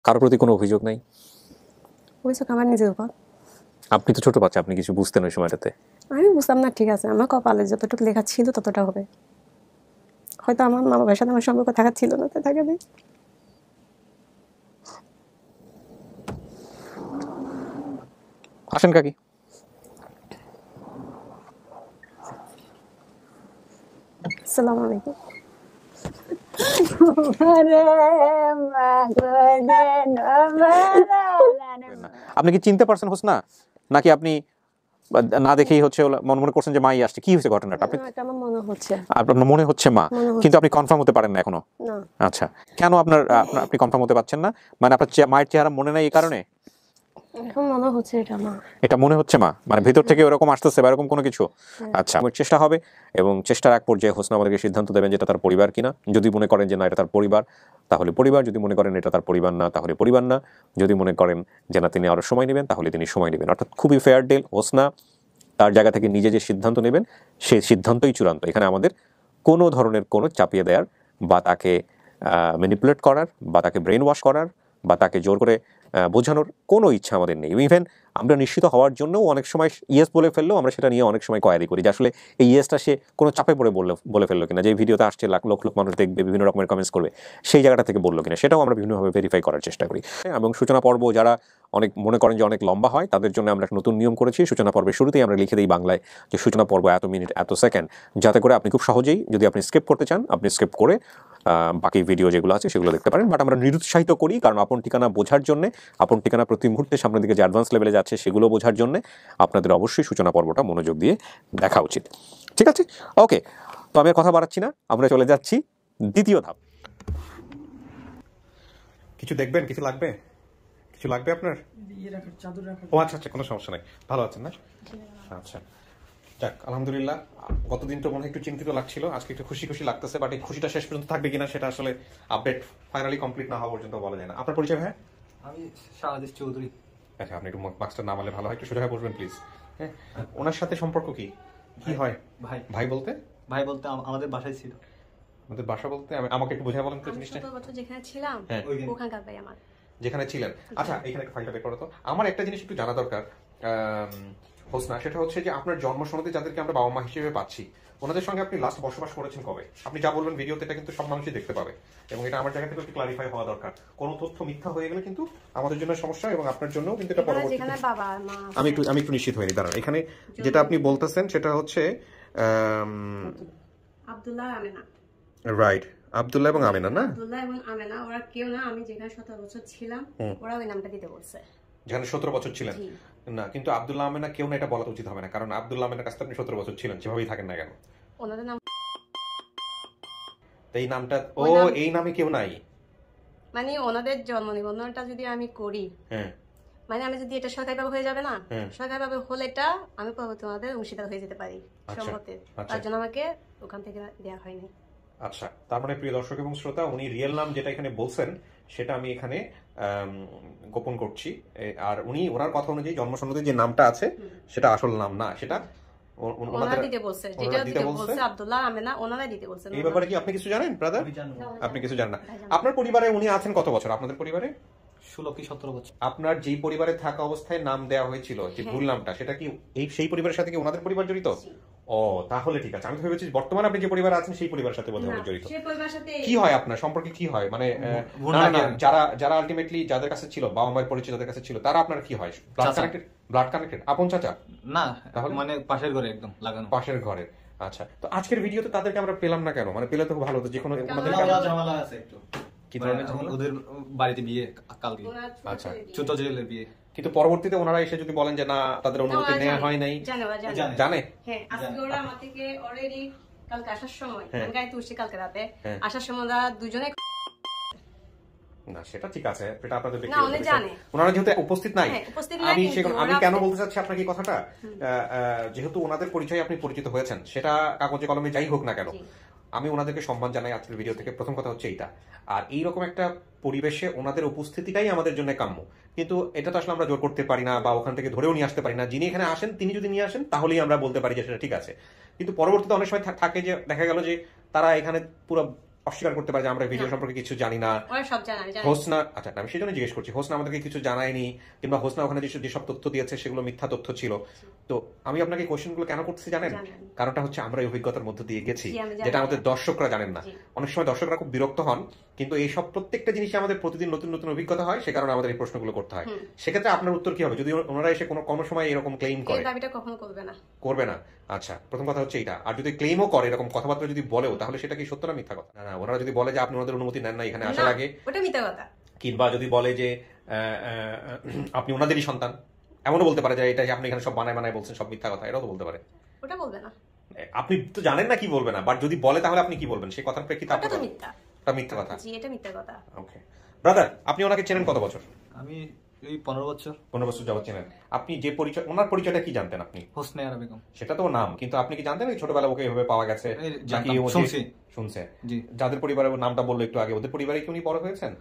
কারোর প্রতি কোনো অভিযোগ নাই? অভিযোগ আমার নিজের উপর। আপনি তো ছোট বাচ্চা, আপনি কিছু বুঝতেন ওই সময়টাতে। আমি বুঝতাম না, ঠিক আছে, আমার কপালে যতটুকু লেখা ছিল ততটা হবে। হয়তো আমার মা বাবার সাথে আমার সম্পর্ক থাকা ছিল না, তাই থাকে নেই। আসেন কাকি। আসসালামু আলাইকুম। আপনি কি চিনতে পারছেন হোসনা, নাকি আপনি না দেখেই হচ্ছে মনে করছেন যে মাই আসছে? কি হয়েছে ঘটনাটা? আপনি আমার মনে হচ্ছে, আপনার মনে হচ্ছে মা, কিন্তু আপনি কনফার্ম হতে পারেন না এখনো? না। আচ্ছা, কেন আপনি কনফার্ম হতে পারছেন না? মানে আপনার মায়ের চেহারা মনে নাই এই কারণে? এখন মনে হচ্ছে এটা মা। এটা মনে হচ্ছে মা, মানে ভেতর থেকে ওরকম আসতেছে বা এরকম কোনো কিছু? আচ্ছা, আমার চেষ্টা হবে, এবং চেষ্টার এক পর্যায়ে হোসনা আমাদেরকে সিদ্ধান্ত দেবেন যেটা তার পরিবার কিনা। যদি মনে করেন যে না এটা তার পরিবার, তাহলে পরিবার। যদি মনে করেন এটা তার পরিবার না, তাহলে পরিবার না। যদি মনে করেন যে না তিনি আরো সময় নেবেন, তাহলে তিনি সময় নেবেন। অর্থাৎ খুবই ফেয়ার ডিল। হোসনা তার জায়গা থেকে নিজে যে সিদ্ধান্ত নেবেন সেই সিদ্ধান্তই চূড়ান্ত। এখানে আমাদের কোনো ধরনের কোনো চাপিয়ে দেওয়ার বা তাকে ম্যানিপুলেট করার বা তাকে ব্রেন ওয়াশ করার বা তাকে জোর করে বোঝানোর কোনো ইচ্ছা আমাদের নেই। ইভেন আমরা নিশ্চিত হওয়ার জন্যও অনেক সময় ইয়েস বলে ফেললেও আমরা সেটা নিয়ে অনেক সময় কয়াদি করি যে আসলে এই ইয়েসটা সে কোনো চাপে পড়ে বলে ফেললো কিনা, যে ভিডিওতে আসছে লাখ লক্ষ মানুষ দেখবে, বিভিন্ন রকমের কমেন্টস করবে, সেই জায়গাটা থেকে বললো কিনা, সেটাও আমরা বিভিন্নভাবে ভেরিফাই করার চেষ্টা করি। এবং সূচনা পর্ব যারা অনেক মনে করেন যে অনেক লম্বা হয়, তাদের জন্য আমরা নতুন নিয়ম করেছি। সূচনা পর্বের শুরুতেই আমরা লিখে দিই বাংলায় যে সূচনা পর্ব এত মিনিট এত সেকেন্ড, যাতে করে আপনি খুব সহজেই, যদি আপনি স্কিপ করতে চান, আপনি স্কিপ করে বাকি ভিডিও যেগুলো আছে সেগুলো দেখতে পারেন। বাট আমরা নিরুৎসাহিত করি, কারণ আপন ঠিকানা বোঝার জন্য, আপন ঠিকানা প্রতি মুহূর্তে সামনের দিকে যে অ্যাডভান্স লেভেলে যাচ্ছে সেগুলো বোঝার জন্য আপনাদের অবশ্যই সূচনা পর্বটা মনোযোগ দিয়ে দেখা উচিত। ঠিক আছে, ওকে। তো আমি আর কথা বাড়াচ্ছি না, আমরা চলে যাচ্ছি দ্বিতীয় ধাপ। কিছু দেখবেন? কিছু লাগবে? কিছু লাগবে আপনার? ও আচ্ছা আচ্ছা, কোনো সমস্যা নাই। ভালো আছেন না? আচ্ছা, যাক আলহামদুলিল্লাহ। গতদিন তো মনে হয় একটু চিন্তিত লাগছিল, আজকে একটু খুশি খুশি লাগতেছে। বাট এই খুশিটা শেষ পর্যন্ত থাকবে কিনা সেটা আসলে আপডেট ফাইনালি কমপ্লিট না হওয়া পর্যন্ত বলা যায় না। আপনার পরিচয় ভাই? আমি শাহাদিস চৌধুরী। আচ্ছা, আপনি একটু মাস্টার নাম হলে ভালো হয়, একটু সোজা হয়ে বসবেন প্লিজ। হ্যাঁ, ওনার সাথে সম্পর্ক কি কি হয়? ভাই ভাই বলতে? ভাই বলতে আমাদের বাসায় ছিল। আমাদের বাসা বলতে আমাকে একটু বোঝায় বলেন তো জিনিসটা। 17 বছর যেখানে ছিলাম ওখানকার ভাই আমার। যেখানে ছিলেন, আচ্ছা, এখানে একটা ফাইলটা বের করো তো। আমার একটা জিনিস একটু জানা দরকার হোসনা, সেটা হচ্ছে যে আপনার জন্ম সনদে যাদেরকে আমরা বাবা মা হিসেবে পাচ্ছি, ওনাদের সঙ্গে আপনি লাস্ট বসবাস করেছেন কবে? আপনি যা বলবেন ভিডিওতে এটা কিন্তু সব মানুষই দেখতে পাবে, এবং এটা আমার জায়গা থেকে একটু ক্লারিফাই হওয়া দরকার। কোনো তথ্য মিথ্যা হয়ে গেলে কিন্তু আমাদের জন্য সমস্যা, এবং আপনার জন্য কিন্তু এটা পরবর্তীতে। যেখানে বাবা আর মা, আমি একটু নিশ্চিত হইনি, দাঁড়ান। এখানে যেটা আপনি বলতেছেন সেটা হচ্ছে আব্দুল্লাহ আমেনা। রাইট, আব্দুল্লাহ এবং আমেনা না? আব্দুল্লাহ এবং আমেনা ওরা কেউ না। আমি যেখানে 17 বছর ছিলাম ওরা ওই নামটা দিতে বলছে। যেখানে 17 বছর ছিলেন না, কিন্তু আব্দুল্লাহ আমেনা কেউ না, এটা বলা উচিত হবে না, কারণ আব্দুল্লাহ আমেনার কাছে আপনি 17 বছর ছিলেন, যেভাবেই থাকেন না কেন। ওনাদের নাম এই নামটা, ও এই নামে কেউ নাই, মানে ওনাদের জন্ম নিবন্ধনটা যদি আমি করি, হ্যাঁ, মানে আমি যদি এটা সরকারিভাবে হয়ে যাবে না, সরকারিভাবে হলে এটা আমি পরবর্তী ওনাদের অংশীদার হয়ে যেতে পারি সম্মতের। তার জন্য আমাকে ওখান থেকে দেওয়া হয়নি। আচ্ছা, তার মানে প্রিয় দর্শক এবং শ্রোতা, উনি রিয়েল নাম যেটা এখানে বলছেন সেটা আমি এখানে গোপন করছি। আর উনি ওনার কথা অনুযায়ী জন্ম সনদে যে নামটা আছে সেটা আসল নাম না, সেটা ওনারা দিতে বলছে, যেটা দিতে বলছে আব্দুল্লাহ আমেনা, ওনারাই দিতে বলছেন। এই ব্যাপারে কি আপনি কিছু জানেন ব্রাদার? আপনি কিছু জানেন না। আপনার পরিবারে উনি আছেন কত বছর? আপনাদের পরিবারে 16 কি 17 বছর। আপনার যেই পরিবারে থাকা অবস্থায় নাম দেওয়া হয়েছিল, যে ভুল নামটা, সেটা কি সেই পরিবারের সাথে কি ওনাদের পরিবার জড়িত? ও, তাহলে ঠিক আছে। আমি তো ভেবেছি বর্তমানে আপনি যে পরিবারে আছেন সেই পরিবারের সাথে বোধহয় জড়িত। কি হয় আপনার সম্পর্কে? কি হয় মানে যারা আলটিমেটলি যাদের কাছে ছিল, বাবা মায়ের পরিচয় যাদের কাছে ছিল, তারা আপনার কি হয়? ব্লাড কানেক্টেড আপন চাচা না, মানে পাশের ঘরে একদম লাগানো, পাশের ঘরে। আচ্ছা, তো আজকের ভিডিওতে তাদেরকে আমরা পেলাম না কেন? মানে পেলে তো ভালো হতো। যে কোনো ঝামেলা আছে একটু। কি ধরনের ঝামেলা? ওদের বাড়িতে বিয়ে কালকে। আচ্ছা, ছোট ছেলের বিয়ে। কিন্তু পরবর্তীতে ওনারা এসে যদি বলেন যে না, তাদের অনুমতি নেওয়া হয় নাই, জানে? হ্যাঁ, আজকে ওরা আমার থেকে অলরেডি কালকে আসার সময়, আমি গাড়িতে উঠছি কালকে রাতে, আসার সময় ওরা দুজনে না, সেটা ঠিক আছে, এটা আপনাদের না, উনি জানে। ওনারা যেহেতু উপস্থিত নাই, আমি কেন বলতে চাচ্ছি আপনাকে এই কথাটা, যেহেতু ওনাদের পরিচয় আপনি পরিচিত হয়েছেন, সেটা কাগজে কলমে যাই হোক না কেন, আমি ওনাদেরকে সম্মান জানাই আজকের ভিডিও থেকে। প্রথম কথা হচ্ছে এইটা। আর এইরকম একটা পরিবেশে ওনাদের উপস্থিতিটাই আমাদের জন্য কাম্য, কিন্তু এটা তো আসলে আমরা জোর করতে পারি না বা ওখান থেকে ধরেও নিয়ে আসতে পারি না। যিনি এখানে আসেন তিনি যদি নিয়ে আসেন তাহলেই আমরা বলতে পারি যে সেটা ঠিক আছে। কিন্তু পরবর্তীতে অনেক সময় থাকে যে দেখা গেল যে তারা এখানে পুরো অস্বীকার করতে পারে যে আমরা ভিডিও সম্পর্কে কিছু জানি না। ওরা সব জানে, আমি জানি। হোসনা, আচ্ছা আমি সেই জন্য জিজ্ঞেস করছি, হোসনা আমাদেরকে কিছু জানায়নি, কিংবা হোসনা ওখানে যেসব তথ্য দিয়েছে সেগুলো মিথ্যা তথ্য ছিল। তো আমি আপনাকে কোশ্চেনগুলো কেন করতেছি জানেন? জানেন। কারণটা হচ্ছে আমরা এই অভিজ্ঞতার মধ্যে দিয়ে গেছি, জি, আমি জানি। যেটা আমাদের দর্শকরা জানেন না। জি। অনেক সময় দর্শকরা খুব বিরক্ত হন, কিন্তু এইসব প্রত্যেকটা জিনিসই আমাদের প্রতিদিন নতুন নতুন অভিজ্ঞতা হয়, সে কারণে আমাদের এই প্রশ্নগুলো করতে হয়। সেক্ষেত্রে আপনার উত্তর কি হবে যদি ওনারা এসে কোনো সময় এরকম ক্লেম করে? এই দাবিটা কখনো করবে না। করবে না। আচ্ছা, প্রথম কথা হচ্ছে এটা। আর যদি ক্লেমও করে, এরকম কথাবার্তা যদি বলেও, তাহলে সেটা কি সত্য না মিথ্যা কথা? না, ওনারা যদি বলে যে আপনি ওনাদের অনুমতি নেন না এখানে আসার না, আগে, ওটা মিথ্যা কথা। কিংবা যদি বলে যে আপনি ওনাদেরই সন্তান, এমনও বলতে পারে যে এটা যে আপনি এখানে সব বানায় বানায় বলছেন, সব মিথ্যা কথা, এটাও তো বলতে পারে। ওটা বলবে না। আপনি তো জানেন না কি বলবে না, বাট যদি বলে তাহলে আপনি কি বলবেন? সেই কথার প্রেক্ষিতে ওটা তো মিথ্যা। এটা মিথ্যা কথা। জি, এটা মিথ্যা কথা। ওকে ব্রাদার, আপনি ওনাকে চেনেন কত বছর? আমি এই 15 বছর। 15 বছর যাবত চেনেন। আপনি যে পরিচয়, ওনার পরিচয়টা কি জানতেন আপনি? হোসনে আরা বেগম। সেটা তো নাম, কিন্তু আপনি কি জানতেন ছোটবেলা ওকে এভাবে পাওয়া গেছে? এই নাকি জানতাম, শুনছি। শুনছে? জি। যাদের পরিবারের নামটা বললো একটু আগে, ওদের পরিবারে কি উনি বড় হয়েছেন?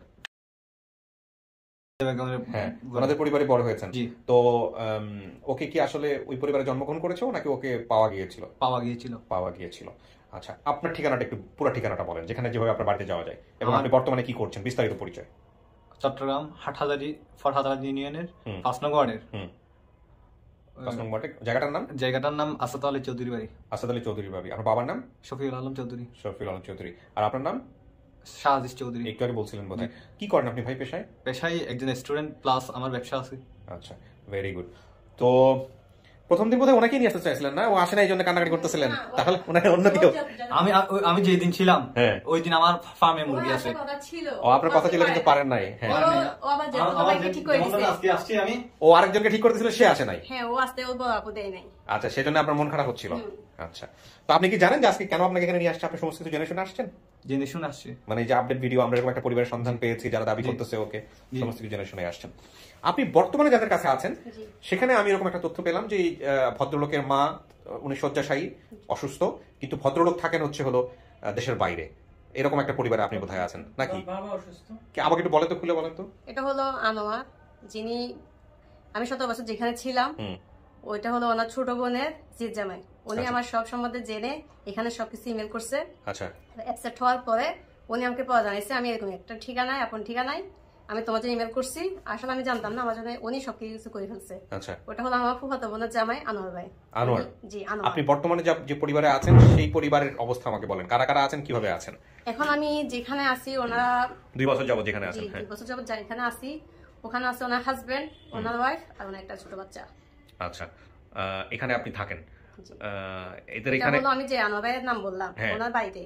বেগমের হ্যাঁ, ওনাদের পরিবারে বড় হয়েছেন। জি। তো ওকে কি আসলে ওই পরিবারে জন্মগ্রহণ করেছে নাকি ওকে পাওয়া গিয়েছিল? পাওয়া গিয়েছিল। পাওয়া গিয়েছিল। আচ্ছা, আপনার ঠিকানাটা একটু, পুরো ঠিকানাটা বলেন, যেখানে যেভাবে আপনার বাড়িতে যাওয়া যায়, এবং আপনি বর্তমানে কি করছেন, বিস্তারিত পরিচয়। চট্টগ্রাম হাটহাজারী ফরহাদ ইউনিয়নের 5 নং ওয়ার্ডের 5 নং ওয়ার্ডে। জায়গাটার নাম? জায়গাটার নাম আসাদ আলী চৌধুরী বাড়ি। আসাদ আলী চৌধুরী বাড়ি। আপনার বাবার নাম? শফিউল আলম চৌধুরী। শফিউল আলম চৌধুরী। আর আপনার নাম? শাহজিজ চৌধুরী। একটু আগে বলছিলেন বোধহয়। কি করেন আপনি ভাই পেশায়? পেশায় একজন স্টুডেন্ট প্লাস আমার ব্যবসা আছে। আচ্ছা, ভেরি গুড। তো প্রথম দিন বোধহয় ওনাকে নিয়ে আসতে চাইছিলেন না? ও আসে না এই জন্য কান্নাকাটি করতেছিলেন? তাহলে ওনাকে অন্য কেউ? আমি যেই দিন ছিলাম হ্যাঁ। ওই দিন আমার ফার্মে মুরগি আছে। কথা ছিল। ও আপনার কথা ছিল কিন্তু পারেন নাই। হ্যাঁ, ও আবার যে সবাইকে ঠিক করে দিছে। আজকে আসছি আমি। ও আরেকজনকে ঠিক করতেছিল, সে আসে নাই। হ্যাঁ, ও আসতে ওর বড় আপু দেয় নাই। আচ্ছা, সেজন্য আপনার মন খারাপ হচ্ছিল। আচ্ছা, তো আপনি কি জানেন যে আজকে কেন আপনাকে এখানে নিয়ে আসছে? আপনি সমস্ত কিছু জেনে শুনে আসছেন? জেনে শুনে আসছি। মানে এই যে আপডেট ভিডিও, আমরা এরকম একটা পরিবারের সন্ধান পেয়েছি যারা দাবি করতেছে ওকে, সমস্ত কিছু জেনে শুনে আসছেন। আপনি বর্তমানে যাদের কাছে আছেন, সেখানে আমি এরকম একটা তথ্য পেলাম যে এই ভদ্রলোকের মা, উনি শয্যাশায়ী, অসুস্থ, কিন্তু ভদ্রলোক থাকেন হচ্ছে হলো দেশের বাইরে। এরকম একটা পরিবারে আপনি কোথায় আছেন নাকি? বাবা অসুস্থ। কি আমাকে একটু বলে তো, খুলে বলেন তো। এটা হলো আনোয়ার, যিনি আমি 17 বছর যেখানে ছিলাম, ওইটা হলো ওনার ছোট বোনের জিৎ জামাই। উনি আমার সব সম্বন্ধে জেনে এখানে সবকিছু ইমেল করছে। আচ্ছা, অ্যাকসেপ্ট হওয়ার পরে উনি আমাকে পরে জানাইছে আমি এরকম একটা ঠিকানায়, আপন ঠিকানায় আমি তোমার জন্য ইমেল করছি। আসলে আমি জানতাম না, আমার জন্য উনি সবকিছু করে ফেলছে। আচ্ছা, ওটা হলো আমার ফুফাতো বোনের জামাই আনোয়ার ভাই। আনোয়ার। জি, আনোয়ার। আপনি বর্তমানে যে পরিবারে আছেন সেই পরিবারের অবস্থা আমাকে বলেন, কারা কারা আছেন, কিভাবে আছেন? এখন আমি যেখানে আছি, ওনারা 2 বছর যাবত যেখানে জি আছেন। হ্যাঁ, 2 বছর যাবত যেখানে আছি, ওখানে আছে ওনার হাজবেন্ড, ওনার ওয়াইফ আর ওনার একটা ছোট বাচ্চা। আচ্ছা, এখানে আপনি থাকেন। জি। এদের এটা এখানে হলো আমি যে আনোয়ার ভাইয়ের নাম বললাম, হ্যাঁ। ওনার বাড়িতে।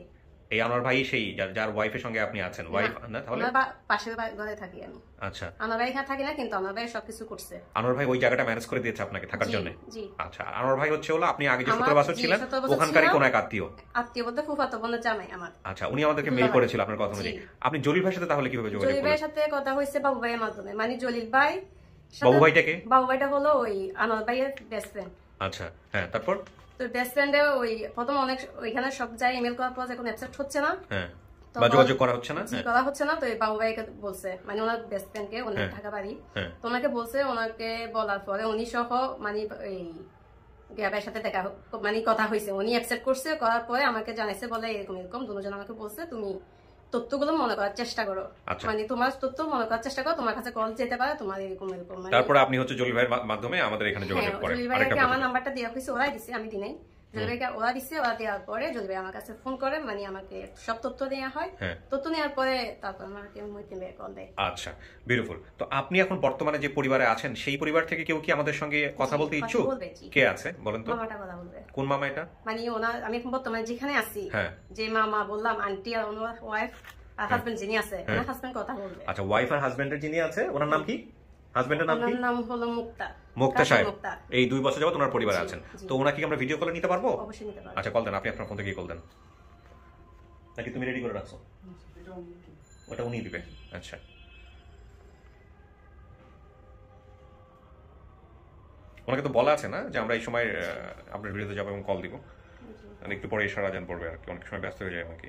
এই আনোয়ার ভাই সেই যার ওয়াইফের সঙ্গে আপনি আছেন? ওয়াইফ না তাহলে? ওনার পাশের ঘরে থাকি আমি। আচ্ছা, আনোয়ার ভাই এখানে থাকি না, কিন্তু আনোয়ার ভাই সবকিছু করছে। আনোয়ার ভাই ওই জায়গাটা ম্যানেজ করে দিয়েছে আপনাকে থাকার জি, জন্য? জি। আচ্ছা, আনোয়ার ভাই হচ্ছে হলো আপনি আগে যে 17 আমার বছর ছিলেন 17 বছর ওখানকারই ছিলাম। কোন এক আত্মীয়? আত্মীয় বলতে ফুফাতো বোনের জামাই আমার। আচ্ছা, উনি আমাদেরকে মেইল করেছিল আপনার কথা অনুযায়ী। আপনি জলিল ভাইয়ের সাথে তাহলে কিভাবে যোগাযোগ জলিল ভাইয়ের করলেন? সাথে কথা হয়েছে বাবু ভাইয়ের মাধ্যমে। মানে জলিল ভাই বাবু ভাইটাকে? বাবু ভাইটা হলো ওই আনোয়ার ভাইয়ের বেস্ট ফ্রেন্ড। আচ্ছা, হ্যাঁ, তারপর? তো বেস্ট ফ্রেন্ডে ওই প্রথম অনেক ওইখানে সব জায়গায় ইমেল করার পর যখন অ্যাকসেপ্ট হচ্ছে না, হ্যাঁ, বা যোগাযোগ করা হচ্ছে না, জি করা হচ্ছে না, তো এই বাবু ভাইকে বলছে, মানে ওনার বেস্ট ফ্রেন্ডকে, ওনার ঢাকা বাড়ি, তো ওনাকে বলছে, ওনাকে বলার পরে উনি সহ মানে এই গ্যাবের সাথে দেখা মানে কথা হয়েছে, উনি অ্যাকসেপ্ট করছে, করার পরে আমাকে জানাইছে, বলে এরকম এরকম দুজন আমাকে বলছে তুমি তথ্যগুলো মনে করার চেষ্টা করো, মানে তোমার তথ্য মনে করার চেষ্টা করো, তোমার কাছে কল যেতে পারে, তোমার এরকম এরকম। তারপরে আপনি হচ্ছে জলিল ভাইয়ের মাধ্যমে আমাদের এখানে যোগাযোগ করেন। জলিল ভাইকে আমার নাম্বারটা দেওয়া হয়েছে, ওরাই দিছে, আমি দিই নাই। জলিল ভাইকে ওরা দিচ্ছে, ওরা দেওয়ার পরে জলিল ভাই আমার কাছে ফোন করে, মানে আমাকে সব তথ্য দেওয়া হয়। তথ্য নেওয়ার পরে তারপর আমাকে মইতিন ভাই কল দেয়। আচ্ছা, বিউটিফুল। তো আপনি এখন বর্তমানে যে পরিবারে আছেন সেই পরিবার থেকে কেউ কি আমাদের সঙ্গে কথা বলতে ইচ্ছুক? কে আছে বলেন তো? মামাটা কথা বলবে। কোন মামা এটা? মানে ওনার, আমি এখন বর্তমানে যেখানে আছি, যে মামা বললাম, আন্টি আর ওনার ওয়াইফ আর হাজবেন্ড যিনি আছে, ওনার হাজবেন্ড কথা বলবে। আচ্ছা, ওয়াইফ আর হাজবেন্ডের যিনি আছে ওনার নাম কি? হাজবেন্ডের নাম কি? ওনার নাম হলো মুক্তা। মুক্তা সাহেব এই 2 বছর যাবত ওনার পরিবারে আছেন। তো ওনাকে কি আমরা ভিডিও কলে নিতে পারবো? অবশ্যই নিতে পারবো। আচ্ছা, কল দেন, আপনি আপনার ফোন থেকে কল দেন, নাকি তুমি রেডি করে রাখছো? ওটা উনি দিবে। আচ্ছা, ওনাকে তো বলা আছে না যে আমরা এই সময় আপনার ভিডিওতে যাবো এবং কল দিব, একটু পরে ইশারা জান পড়বে আর কি, অনেক সময় ব্যস্ত হয়ে যায় আমাকে।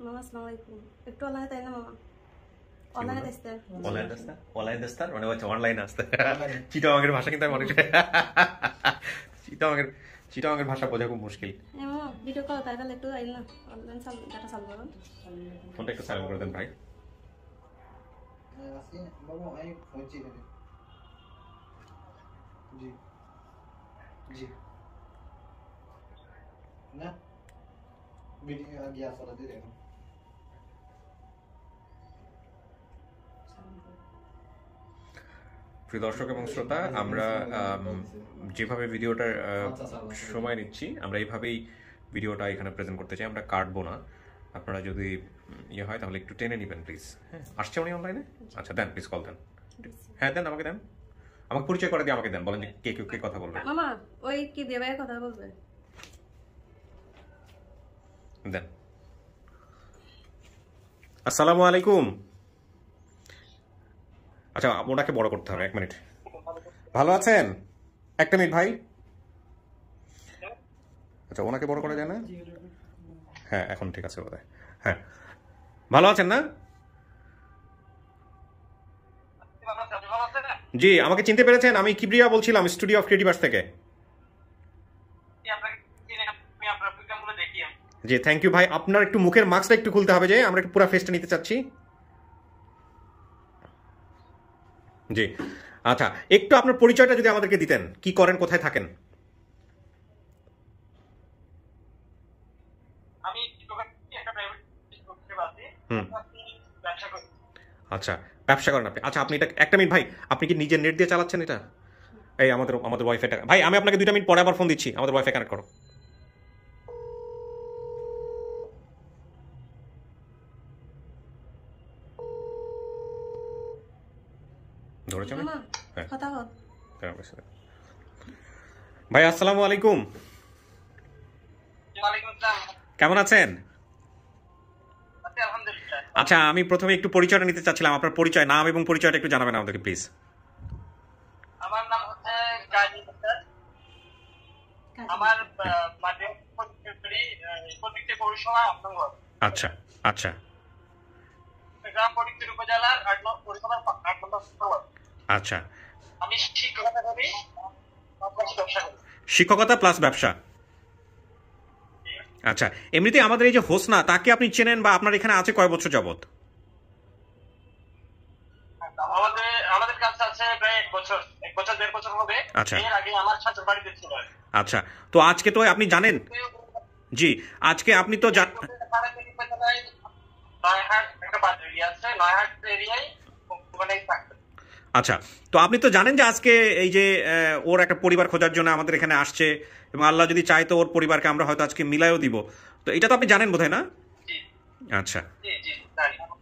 মামা আসসালামু আলাইকুম, একটু অনলাইনে তাই না মামা? অনলাইনে দেখতে মানে হচ্ছে অনলাইনে আসতে। চিটাগাংয়ের ভাষা কিন্তু আমি অনেক চিটাগাংয়ের ভাষা বোঝা খুব মুশকিল। ভিডিও কল তাই একটু আইল না অনলাইন ডাটা চালু করুন ফোনটা একটু সাইলেন্ট করে দেন ভাই। जी जी ना वीडियो गया सारा दे देना প্রিয় দর্শক এবং শ্রোতা, আমরা যেভাবে ভিডিওটার সময় নিচ্ছি আমরা এইভাবেই ভিডিওটা এখানে প্রেজেন্ট করতে চাই, আমরা কাটবো না। আপনারা যদি ইয়ে হয় তাহলে একটু টেনে নেবেন প্লিজ। হ্যাঁ, আসছে উনি অনলাইনে? আচ্ছা দেন প্লিজ, কল দেন। হ্যাঁ দেন, আমাকে দেন, আমাকে পরিচয় করে দিয়ে আমাকে দেন, বলেন যে কে কথা বলবে। মামা ওই কি দিয়ে ভাই কথা বলবে দেন। আসসালামু আলাইকুম। আচ্ছা ওনাকে বড় করতে হবে, 1 মিনিট। ভালো আছেন? 1 মিনিট ভাই। আচ্ছা ওনাকে বড় করা যায় না? হ্যাঁ এখন ঠিক আছে বোধহয়। হ্যাঁ ভালো আছেন না? জি, আমাকে চিনতে পেরেছেন? আমি কিবরিয়া বলছিলাম, স্টুডিও অফ ক্রিয়েটিভার্স থেকে। জি থ্যাংক ইউ ভাই। আপনার একটু মুখের মাস্কটা একটু খুলতে হবে, যে আমরা একটু পুরো ফেসটা নিতে চাচ্ছি। জি আচ্ছা, একটু আপনার পরিচয়টা যদি আমাদেরকে দিতেন, কি করেন, কোথায় থাকেন? আমি একটা প্রাইভেট স্কুলে আছি। আচ্ছা ব্যবসা করেন আপনি? আচ্ছা আপনি এটা 1 মিনিট ভাই, আপনি কি নিজের নেট দিয়ে চালাচ্ছেন এটা? এই আমাদের ওয়াইফাইটা ভাই, আমি আপনাকে 2 মিনিট পরে আবার ফোন দিচ্ছি, আমাদের ওয়াইফাই কানেক্ট করো। ধরেছেন? মামা হ্যাঁ কথা বল ভাই। আসসালামু আলাইকুম, ওয়ালাইকুম আসসালাম। কেমন আছেন? আছি আলহামদুলিল্লাহ। আচ্ছা আমি প্রথমে একটু পরিচয়টা নিতে চাচ্ছিলাম, আপনার পরিচয়, নাম এবং পরিচয়টা একটু জানাবেন আমাদেরকে প্লিজ। আমার নাম হচ্ছে গাজী আক্তার। আমার মাধ্যমিক প্রত্যেকটি পৌরসভা আপনার। আচ্ছা আচ্ছা গ্রাম প্রত্যেকটি উপজেলার 8 নম্বর পৌরসভার 8 নম্বর ওয়ার্ড। আচ্ছা। আমি শিক্ষকতা করি, ব্যবসা করি। শিক্ষকতা প্লাস ব্যবসা। আচ্ছা এমনিতে আমাদের এই যে হোসনা, তাকে আপনি চেনেন বা আপনার এখানে আছে কয় বছর যাবত? আমাদের কাছে আছে প্রায় 1 বছর 1.5 বছর হবে। আচ্ছা। এর আগে আমার শ্বশুর বাড়িতে ছিল। আচ্ছা তো আজকে তো আপনি জানেন, জি আজকে আপনি তো আচ্ছা তো আপনি তো জানেন যে আজকে এই যে ওর একটা পরিবার খোঁজার জন্য আমাদের এখানে আসছে, এবং আল্লাহ যদি চায় তো ওর পরিবারকে আমরা হয়তো আজকে মিলাইও দিব। তো এটা তো আপনি জানেন বোধহয় না? আচ্ছা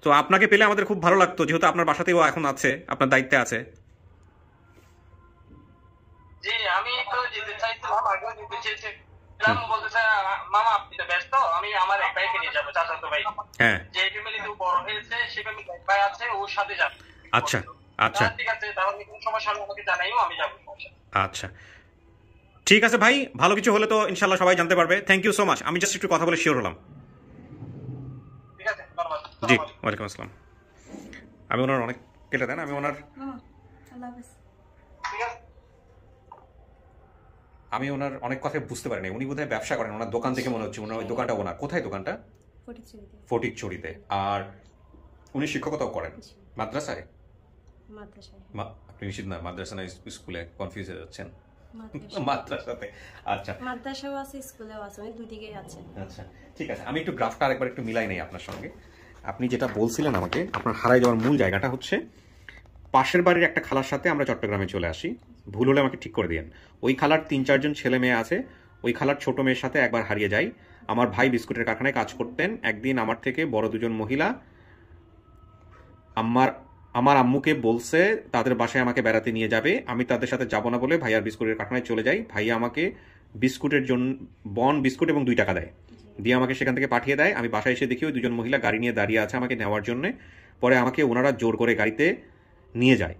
তো আপনাকে পেলে আমাদের খুব ভালো লাগতো, যেহেতু আপনার বাসাতেও এখন আছে, আপনার দায়িত্বে আছে। জি আমি তো যেতে চাইছিলাম, আগেও যেতে চেয়েছিলাম, বলতেছে মামা আপনি তো ব্যস্ত, আমি আমার এক ভাইকে নিয়ে যাবো, চাচাতো ভাই। হ্যাঁ যে ফ্যামিলিতে বড় হয়েছে সে ফ্যামিলি এক ভাই আছে, ওর সাথে যাবে। আচ্ছা আচ্ছা ঠিক আছে, তাহলে কোনো সমস্যা হলে আমাকে জানাইও, আমি যাবো। আচ্ছা ঠিক আছে ভাই, ভালো কিছু হলে তো ইনশাল্লাহ সবাই জানতে পারবে। থ্যাংক ইউ সো মাচ, আমি জাস্ট একটু কথা বলে শিওর হলাম। ঠিক আছে, ধন্যবাদ। জি ওয়ালাইকুম আসসালাম। আমি ওনার অনেক কেটে দেন, আমি ওনার মামা আল্লাহ হাফেজ। ঠিক আছে। আমি ওনার অনেক কথা বুঝতে পারিনি। উনি বোধহয় ব্যবসা করেন, ওনার দোকান থেকে মনে হচ্ছে। ওনার ওই দোকানটা ওনার কোথায়? দোকানটা ফটিকছড়িতে। আর উনি শিক্ষকতাও করেন মাদ্রাসায়? আপনি নিশ্চিত না মাদ্রাসা না স্কুলে? কনফিউজ হয়ে যাচ্ছেন। মাদ্রাসাতে। আচ্ছা মাদ্রাসাও আছে, স্কুলেও আছে, দুই দিকেই আছে। আচ্ছা ঠিক আছে, আমি একটু গ্রাফটা আরেকবার একটু মিলাই নেই আপনার সঙ্গে। আপনি যেটা বলছিলেন আমাকে, আপনার হারাই যাওয়ার মূল জায়গাটা হচ্ছে পাশের বাড়ির একটা খালার সাথে আমরা চট্টগ্রামে চলে আসি। ভুল হলে আমাকে ঠিক করে দিয়েন। ওই খালার 3-4 জন ছেলে মেয়ে আছে। ওই খালার ছোট মেয়ের সাথে একবার হারিয়ে যাই। আমার ভাই বিস্কুটের কারখানায় কাজ করতেন। একদিন আমার থেকে বড় 2জন মহিলা আমার আম্মুকে বলছে তাদের বাসায় আমাকে বেড়াতে নিয়ে যাবে। আমি তাদের সাথে যাব না বলে ভাইয়ার বিস্কুটের কারখানায় চলে যাই। ভাইয়া আমাকে বিস্কুটের জন্য বিস্কুট এবং 2 টাকা দেয়, দিয়ে আমাকে সেখান থেকে পাঠিয়ে দেয়। আমি বাসায় এসে দেখি ওই 2জন মহিলা গাড়ি নিয়ে দাঁড়িয়ে আছে আমাকে নেওয়ার জন্য। পরে আমাকে ওনারা জোর করে গাড়িতে নিয়ে যায়।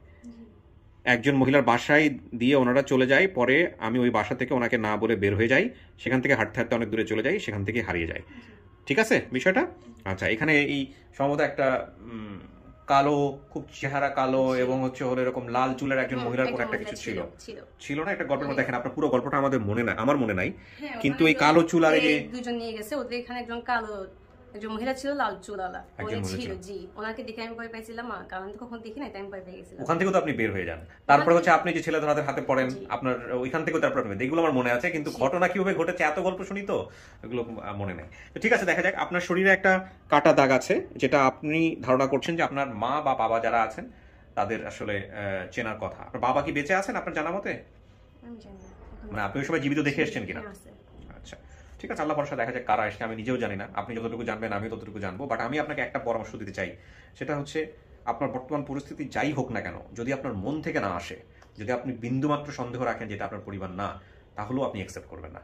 একজন মহিলার বাসায় দিয়ে ওনারা চলে যায়। পরে আমি ওই বাসা থেকে ওনাকে না বলে বের হয়ে যাই। সেখান থেকে হাঁটতে হাঁটতে অনেক দূরে চলে যাই, সেখান থেকে হারিয়ে যায়। ঠিক আছে বিষয়টা? আচ্ছা এখানে এই সম্ভবত একটা কালো, খুব চেহারা কালো এবং হচ্ছে হলো এরকম লাল চুলের একজন মহিলার কোন একটা কিছু ছিল ছিল না একটা গল্পের মধ্যে? দেখেন আপনার পুরো গল্পটা আমাদের মনে নাই, আমার মনে নাই, কিন্তু এই কালো চুল আর এই দুজন নিয়ে গেছে, ওদের এখানে একজন কালো একজন মহিলা ছিল, লাল চুলালা উনি ছিল। জি, ওনাকে দেখে আমি ভয় পাইছিলাম, কারণ তো কখন দেখি নাই, তাই আমি ভয় পেয়ে গেছিলাম। ওখান থেকে তো আপনি বের হয়ে যান, তারপরে হচ্ছে আপনি যে ছেলে ধরাদের হাতে পড়েন, আপনার ওইখান থেকে তারপর আপনি, এগুলো আমার মনে আছে, কিন্তু ঘটনা কিভাবে ঘটেছে এত গল্প শুনি তো এগুলো মনে নেই। তো ঠিক আছে, দেখা যাক। আপনার শরীরে একটা কাটা দাগ আছে, যেটা আপনি ধারণা করছেন যে আপনার মা বা বাবা যারা আছেন তাদের আসলে চেনার কথা। আপনার বাবা কি বেঁচে আছেন আপনার জানা মতে? আমি জানি না, মানে আপনি ওই সময় জীবিত দেখে এসেছেন কিনা? আচ্ছা, ঠিক আছে, আল্লাহ ভরসা, দেখা যাক কারা এসছে। আমি নিজেও জানি না, আপনি যতটুকু জানবেন আমি ততটুকু জানবো। বাট আমি আপনাকে একটা পরামর্শ দিতে চাই, সেটা হচ্ছে আপনার বর্তমান পরিস্থিতি যাই হোক না কেন, যদি আপনার মন থেকে না আসে, যদি আপনি বিন্দুমাত্র সন্দেহ রাখেন যেটা আপনার পরিবার না, তাহলেও আপনি অ্যাকসেপ্ট করবেন না।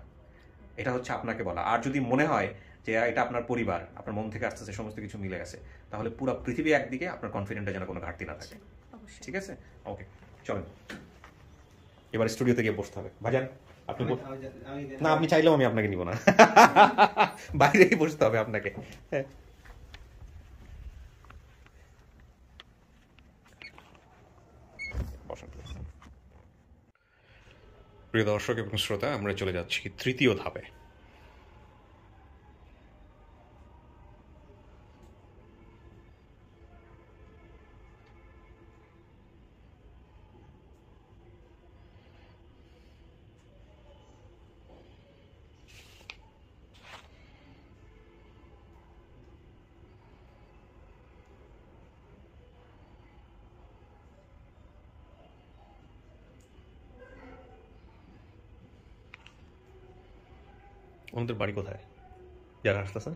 এটা হচ্ছে আপনাকে বলা। আর যদি মনে হয় যে এটা আপনার পরিবার, আপনার মন থেকে আসতেছে, সমস্ত কিছু মিলে গেছে, তাহলে পুরো পৃথিবী একদিকে, আপনার কনফিডেন্টে যেন কোনো ঘাটতি না থাকে। ঠিক আছে, ওকে, চলেন এবার স্টুডিওতে গিয়ে বসতে হবে। ভাইজান আপনি না, আপনি চাইলেও আমি আপনাকে নিব না, বাইরেই বসতে হবে আপনাকে। হ্যাঁ, প্রিয় দর্শক এবং শ্রোতা, আমরা চলে যাচ্ছি তৃতীয় ধাপে। ওনাদের বাড়ি কোথায় যারা আসতেছে?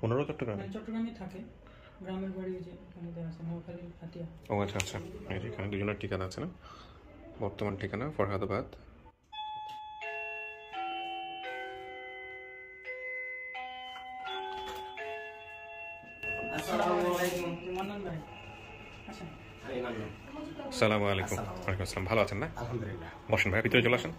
ওনারও চট্টগ্রামে? চট্টগ্রামে থাকে, গ্রামের বাড়ি যে ওখানে আছে, নোয়াখালী, হাতিয়া। ও আচ্ছা আচ্ছা, এখানে দুজনের ঠিকানা আছে না? বর্তমান ঠিকানা ফরহাদাবাদ। আসসালামু আলাইকুম। ওয়ালাইকুম আসসালাম। ভালো আছেন না? আলহামদুলিল্লাহ। বসেন ভাই, ভিতরে চলে আসেন।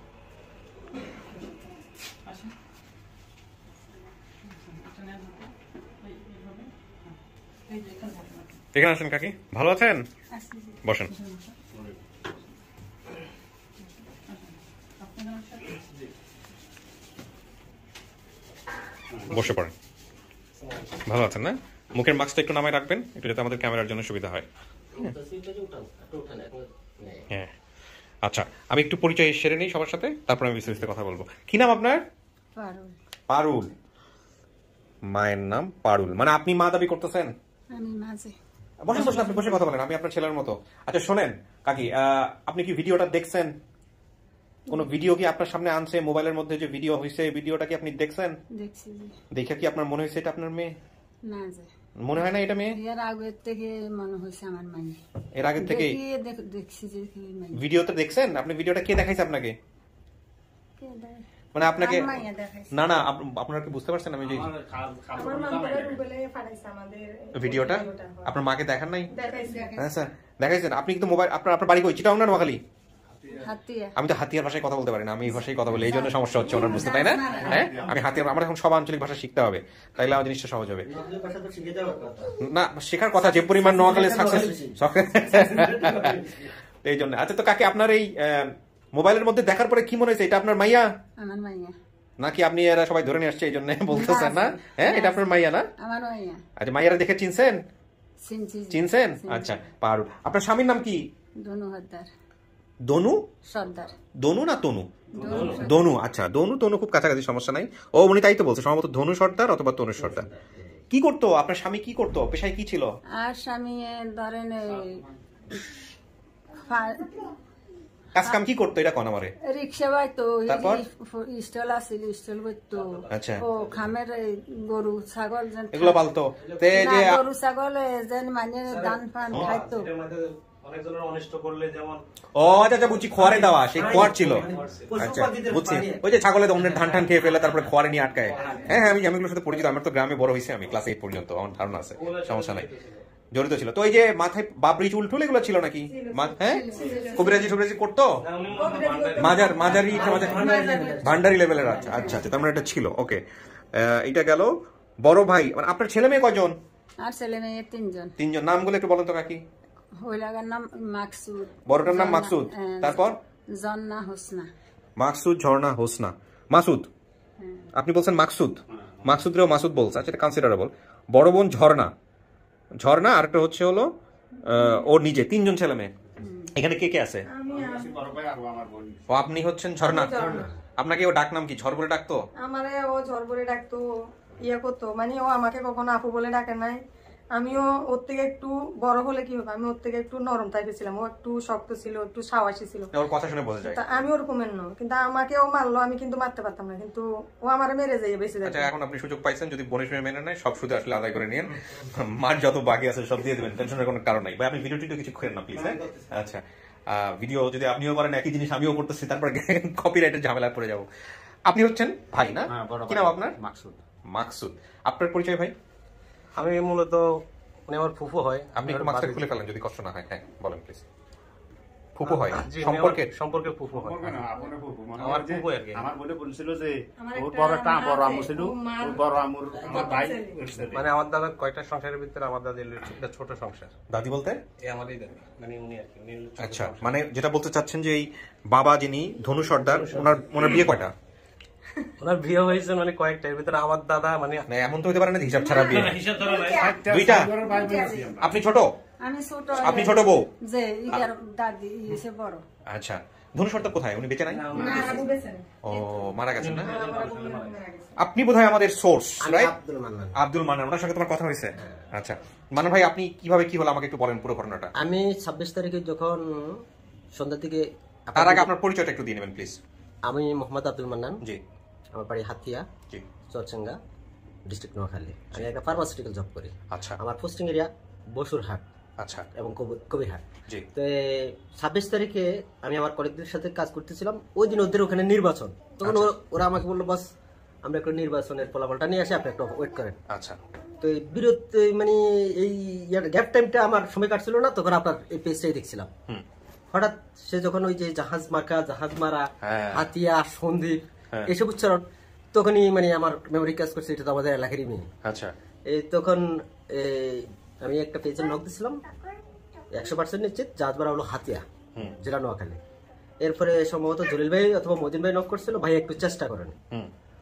এখানে আসেন কাকি, ভালো আছেন? বসেন। বসে পড়েন। ভালো আছেন না? মুখের মাস্কটা একটু নামায় রাখবেন, একটু যাতে আমাদের ক্যামেরার জন্য সুবিধা হয়। হ্যাঁ, আচ্ছা, আমি একটু পরিচয় সেরে নিই সবার সাথে, তারপর আমি বিস্তারিত কথা বলবো। কি নাম আপনার? পারুল। মায়ের নাম পারুল, মানে আপনি মা দাবি করতেছেন? আমি মাঝে বসে বসে আপনি বসে কথা বলেন, আমি আপনার ছেলের মতো। আচ্ছা শোনেন কাকি, আপনি কি ভিডিওটা দেখছেন? কোন ভিডিও কি আপনার সামনে আনছে? মোবাইলের মধ্যে যে ভিডিও হয়েছে, ভিডিওটা কি আপনি দেখছেন? দেখছি। দেখে কি আপনার মনে হয়েছে এটা আপনার মেয়ে? না, যে মনে হয় না এটা মেয়ে? এর আগে থেকে মনে হয়েছে আমার মাই। এর আগে থেকে দেখছি যে ভিডিওতে দেখছেন? আপনি ভিডিওটা কে দেখাইছে আপনাকে? মানে আপনাকে না না, আপনারা কি বুঝতে পারছেন? আমি যে ভিডিওটা আপনার মাকে দেখান নাই? হ্যাঁ স্যার, দেখাইছেন। আপনি কিন্তু মোবাইল, আপনার বাড়ি কই? চিটাগাং না নোয়াখালী? আমি তো হাতিয়ার ভাষায় কথা বলতে পারি না, আমি এই ভাষায় কথা বলি, এই জন্য সমস্যা হচ্ছে ওনার, বুঝতে, তাই না? হ্যাঁ, আমি হাতিয়ার, আমার এখন সব আঞ্চলিক ভাষা শিখতে হবে, তাইলে আমার জিনিসটা সহজ হবে। না, শেখার কথা যে পরিমাণ নোয়াখালী সাকসেস এই জন্য। আচ্ছা, তো কাকে আপনার এই মোবাইলের মধ্যে দেখার পরে কি মনে হয়েছে? এটা আপনার মাইয়া? আমার মাইয়া। নাকি আপনি এরা সবাই ধরে নিয়ে আসছে এই জন্য বলতেছেন না? হ্যাঁ, এটা আপনার মাইয়া না? আমার মাইয়া। আচ্ছা, মাইয়ারা দেখে চিনছেন? চিনছেন? আচ্ছা, পারুল। আপনার স্বামীর নাম কি? দনু হদ্দার। দনু সর্দার। দনু না তনু? দনু। আচ্ছা, দনু তনু খুব কাছাকাছি, সমস্যা নাই। ও উনি তাই তো বলছে, সম্ভবত ধনু সর্দার অথবা তনু সর্দার। কি করতো আপনার স্বামী? কি করতো, পেশায় কি ছিল? আর স্বামী ধরেন কাজ কাম কি করতো এটা কোন আমারে? রিক্সা বাইতো, তারপর স্টল আছিল, স্টল করতো। আচ্ছা, ও খামের গরু ছাগল এগুলো পালতো। তে যে গরু ছাগল যেন মানে ধান পান খাইতো। অনেকজনের অনিষ্ট করলে যেমন, ও আচ্ছা আচ্ছা, বুঝছি, খোয়ারে দেওয়া, সেই খোয়ার ছিল। আচ্ছা, বুঝছি, ওই যে ছাগলের অন্যের ধান টান খেয়ে ফেলে তারপরে খোয়ারে নিয়ে আটকায়। হ্যাঁ হ্যাঁ, আমি এগুলোর সাথে পরিচিত, আমার তো গ্রামে বড় হয়েছে, আমি ক্লাস 8 পর্যন্ত, আমার ধারণা আছে, সমস্যা নাই, জড়িত ছিল। তো ওই যে মাথায় বাবরি চুল টুল এগুলো ছিল নাকি? হ্যাঁ, কবিরাজি টবিরাজি করতো? মাঝারি ভান্ডারি লেভেলের। আচ্ছা আচ্ছা আচ্ছা, তার মানে এটা ছিল। ওকে, এটা গেল। বড় ভাই, মানে আপনার ছেলে মেয়ে কয়জন? আর ছেলে মেয়ে 3 জন। 3 জন। নামগুলো একটু বলেন তো কাকি। হইলাগার নাম মাকসুদ, বড়টার নাম মাকসুদ, তারপর জন্না হোসনা। মাকসুদ, ঝর্ণা, হোসনা, মাসুদ। আপনি বলছেন মাকসুদ, মাকসুদরেও মাসুদ বলছে, আচ্ছা এটা কনসিডারেবল। বড় বোন ঝর্ণা, ঝর্ণা, আর একটা হচ্ছে হলো ওর নিজে। 3 জন ছেলে মেয়ে। এখানে কে কে আছে? ও আপনি হচ্ছেন ঝর্ণা। আপনাকে ও ডাক নাম কি? ঝড় বলে ডাকতো? আমারে ও ঝড় বলে ডাকতো, ইয়ে করতো, মানে ও আমাকে কখনো আপু বলে ডাকে নাই। আমিও ওর থেকে একটু বড় হলে কি হবে, আমি ওর থেকে একটু নরম টাইপের ছিলাম, ও একটু শক্ত ছিল, একটু সাহসী ছিল। ওর কথা শুনে বোঝা যায়। তা আমি ওরকমের নয়, কিন্তু আমাকে ও মারলো, আমি কিন্তু মারতে পারতাম না, কিন্তু ও আমারে মেরে যায় বেশি। আচ্ছা এখন আপনি সুযোগ পাইছেন, যদি বোনের সঙ্গে মেনে নেয় সব সুদে আসলে আদায় করে নিন, মার যত বাকি আছে সব দিয়ে দেবেন, টেনশনের কোনো কারণ নাই। ভাই আপনি ভিডিওটি কিছু করেন না প্লিজ। হ্যাঁ আচ্ছা, ভিডিও যদি আপনিও করেন একই জিনিস আমিও করতেছি, তারপর কপিরাইটের ঝামেলা পড়ে যাবো। আপনি হচ্ছেন ভাই না? কি নাম আপনার? মাকসুদ। মাকসুদ। আপনার পরিচয় ভাই? আমি মূলত উনি আমার ফুফু হয়। আপনি একটু মাস্কটা খুলে ফেলেন যদি কষ্ট না হয়। হ্যাঁ বলেন প্লিজ। ফুফু হয় সম্পর্কে ফুফু হয়। আমার ফুফু আর কি। আমার বলে বলছিল যে ওর বড় আম্মু ছিল, ওর বড় আম্মুর আমার ভাই। মানে আমার দাদার কয়টা সংসারের ভিতরে আমার দাদির একটা ছোট সংসার। দাদি বলতে এই আমারই দাদি, মানে উনি আর কি। আচ্ছা, মানে যেটা বলতে চাচ্ছেন যে এই বাবা যিনি ধনু সর্দার, ওনার বিয়ে কয়টা? ওনার বিয়ে হয়েছে মানে কয়েকটা, এর ভিতরে আমার দাদা মানে এমন তো হতে পারে না হিসাব ছাড়া বিয়ে। হিসাব ছাড়া নাই, 2টা। আপনি ছোট? আমি ছোট। আপনি ছোট বউ? যে ইয়ার দাদি এসে বড়। আচ্ছা, ধনু সর্দার কোথায়? উনি বেঁচে নাই? ও মারা গেছেন না? আপনি বোধহয় আমাদের সোর্স, রাইট? আব্দুল মান্নান, ওনার সঙ্গে তোমার কথা হয়েছে? আচ্ছা মান্নান ভাই, আপনি কিভাবে কি হলো আমাকে একটু বলেন পুরো ঘটনাটা। আমি 26 তারিখে যখন সন্ধ্যা থেকে, তার আগে আপনার পরিচয়টা একটু দিয়ে নেবেন প্লিজ। আমি মোহাম্মদ আব্দুল মান্নান। জি। আমার বাড়ি হাতিয়া, জি, চরচেঙ্গা, ডিস্ট্রিক্ট নোয়াখালী। আমি একটা ফার্মাসিউটিক্যাল জব করি। আচ্ছা। আমার পোস্টিং এরিয়া বসুরহাট। আচ্ছা। এবং কবিরহাট। জি। তো 26 তারিখে আমি আমার কলিগদের সাথে কাজ করতেছিলাম, ওই দিন ওদের ওখানে নির্বাচন। তখন ওরা আমাকে বললো, বস আমরা একটু নির্বাচনের ফলাফলটা নিয়ে আসি, আপনি একটু ওয়েট করেন। আচ্ছা। তো এই বিরতি মানে এই গ্যাপ টাইমটা আমার সময় কাটছিল না, তখন আপনার এই পেজটাই দেখছিলাম। হঠাৎ সে যখন ওই যে জাহাজ মার্কা, জাহাজ মারা, হাতিয়া, সন্দীপ এসব উচ্চারণ, তখনই মানে আমার মেমোরি কাজ করছে, এটা তো আমাদের এলাকারই মেয়ে। আচ্ছা। এই তখন আমি একটা পেজে নক দিছিলাম, 100% নিশ্চিত জাহাজ মারা হলো হাতিয়া, জেলা নোয়াখালী। এরপরে সম্ভবত জলিল ভাই অথবা মদিন ভাই নক করছিল, ভাই একটু চেষ্টা করেন।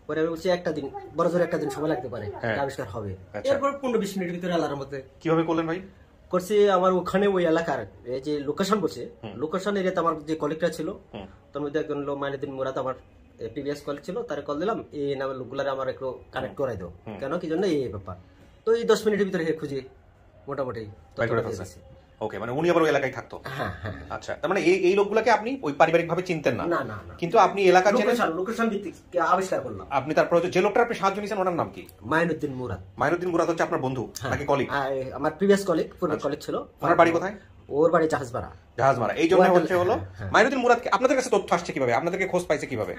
পরে আমি বলছি একটা দিন, বড় জোর একটা দিন সময় লাগতে পারে, আবিষ্কার হবে। এরপর 15-20 মিনিটের ভিতরে আল্লাহর মধ্যে। কিভাবে করলেন ভাই? করছি আমার ওখানে ওই এলাকার এই যে লোকেশন বলছে, লোকেশন এরিয়াতে আমার যে কলিগটা ছিল, তার মধ্যে একজন হলো মাইনুদ্দিন মুরাদ, আমার প্রিভিয়াস কলিগ ছিল, তারে কল দিলাম, এই নামের লোকগুলারে আমার একটু কানেক্ট করাই দাও, কেন কি জন্য এই ব্যাপার। তো এই 10 মিনিটের ভিতরে খুঁজে মোটামুটি। ওকে, মানে উনি আবার ওই এলাকায় থাকতো? হ্যাঁ হ্যাঁ। আচ্ছা, তার মানে এই লোকগুলোকে আপনি ওই পারিবারিক ভাবে চিনতেন না? না না, কিন্তু আপনি এলাকা চেনেন, লোকেশন ভিত্তিক আবিষ্কার করলাম। আপনি তারপর যে লোকটার আপনি সাহায্য নিয়েছেন ওনার নাম কি? মাইনুদ্দিন মুরাদ। মাইনুদ্দিন মুরাদ হচ্ছে আপনার বন্ধু নাকি কলিগ? আমার প্রিভিয়াস কলিগ, পূর্বের কলিগ ছিল। ওনার বাড়ি কোথায়? ওর বাড়ি জাহাজমারা। জাহাজমারা। এই জন্য হচ্ছে হলো মাইনুদ্দিন মুরাদকে আপনাদের কাছে তথ্য আসছে কিভাবে, আপনাদেরকে খোঁজ পাইছে কিভাবে?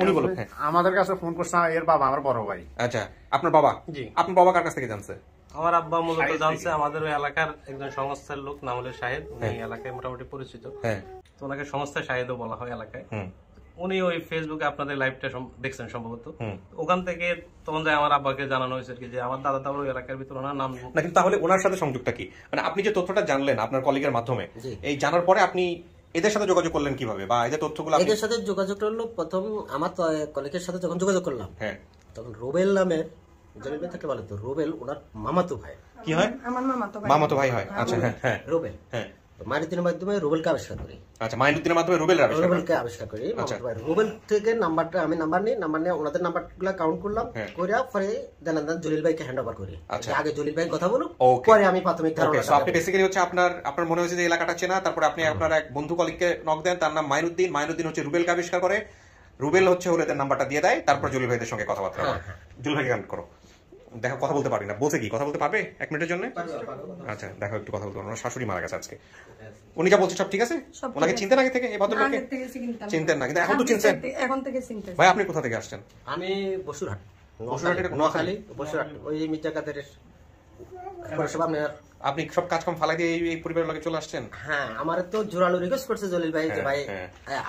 উনি বলুন। আমাদের কাছে ফোন করছে এর বাবা, আমার বড় ভাই। আচ্ছা, আপনার বাবা? জি। আপনার বাবা কার কাছ থেকে জানছে? আমার আব্বা মূলত জানছে আমাদের ওই এলাকার একজন সংস্থার লোক, নাম হলো শাহেদ, উনি এলাকায় মোটামুটি পরিচিত। হ্যাঁ, তো ওনাকে সংস্থা শাহেদও বলা হয় এলাকায়। উনি ওই ফেসবুকে আপনাদের লাইভটা দেখছেন সম্ভবত, ওখান থেকে তখন যায় আমার আব্বাকে জানানো হয়েছে যে আমার দাদা তারপর ওই এলাকার ভিতরে ওনার নাম না। কিন্তু তাহলে ওনার সাথে সংযোগটা কি? মানে আপনি যে তথ্যটা জানলেন আপনার কলিগের মাধ্যমে, এই জানার পরে আপনি এদের সাথে যোগাযোগ করলেন কিভাবে, বা এদের তথ্যগুলো? এদের সাথে যোগাযোগ করলো প্রথম আমার কলিগের সাথে যখন যোগাযোগ করলাম, হ্যাঁ, তখন রুবেল নামের, জলিল ভাই থাকলে বলে তো, রুবেল ওনার মামাতো ভাই। কি হয়? আমার মামাতো ভাই হয়। আচ্ছা। হ্যাঁ হ্যাঁ, রুবেল। হ্যাঁ, মাইনুদ্দিনের মাধ্যমে রুবেলকে আবিষ্কার করি। আচ্ছা, মাইনুদ্দিনের মাধ্যমে রুবেলকে আবিষ্কার করি। রুবেল থেকে নাম্বারটা আমি নাম্বার নিয়ে ওনাদের নাম্বারগুলো কাউন্ট করলাম, করে পরে দেন জলিল ভাইকে হ্যান্ড ওভার করি। আগে জলিল ভাই কথা বলুক, পরে আমি প্রাথমিক ধারণা। আপনি বেসিক্যালি হচ্ছে আপনার মনে হয়েছে যে এলাকাটা চেনা, তারপরে আপনি আপনার এক বন্ধু কলিগকে নক দেন, তার নাম মাইনুদ্দিন। মাইনুদ্দিন হচ্ছে রুবেলকে আবিষ্কার করে, রুবেল হচ্ছে ওদের নাম্বারটা দিয়ে দেয়, তারপর জলিল ভাইদের সঙ্গে কথাবার্তা হয়। জলিল ভাইকে কানেক্ট করো। দেখো কথা বলতে পারি না, বলছে কি কথা বলতে পারবে 1 মিনিটের জন্য? আচ্ছা, দেখো একটু কথা বলতে পারবো। ওনার শাশুড়ি মারা গেছে আজকে। উনি যা বলছে সব ঠিক আছে? ওনাকে চিনতেন আগে থেকে? এই ভদ্রলোককে চিনতেন না, কিন্তু এখন তো চিনছেন। এখন থেকে চিনতেন। ভাই আপনি কোথা থেকে আসছেন? আমি বসুরহাট, নোয়াখালী। বসুরহাট ওই মির্জা কাদেরের পৌরসভা আপনার আপনি সব কাজকাম ফালাই দিয়ে এই পরিবারের লগে চলে আসছেন? হ্যাঁ, আমার তো জোরালো রিকোয়েস্ট করছে জলিল ভাই যে ভাই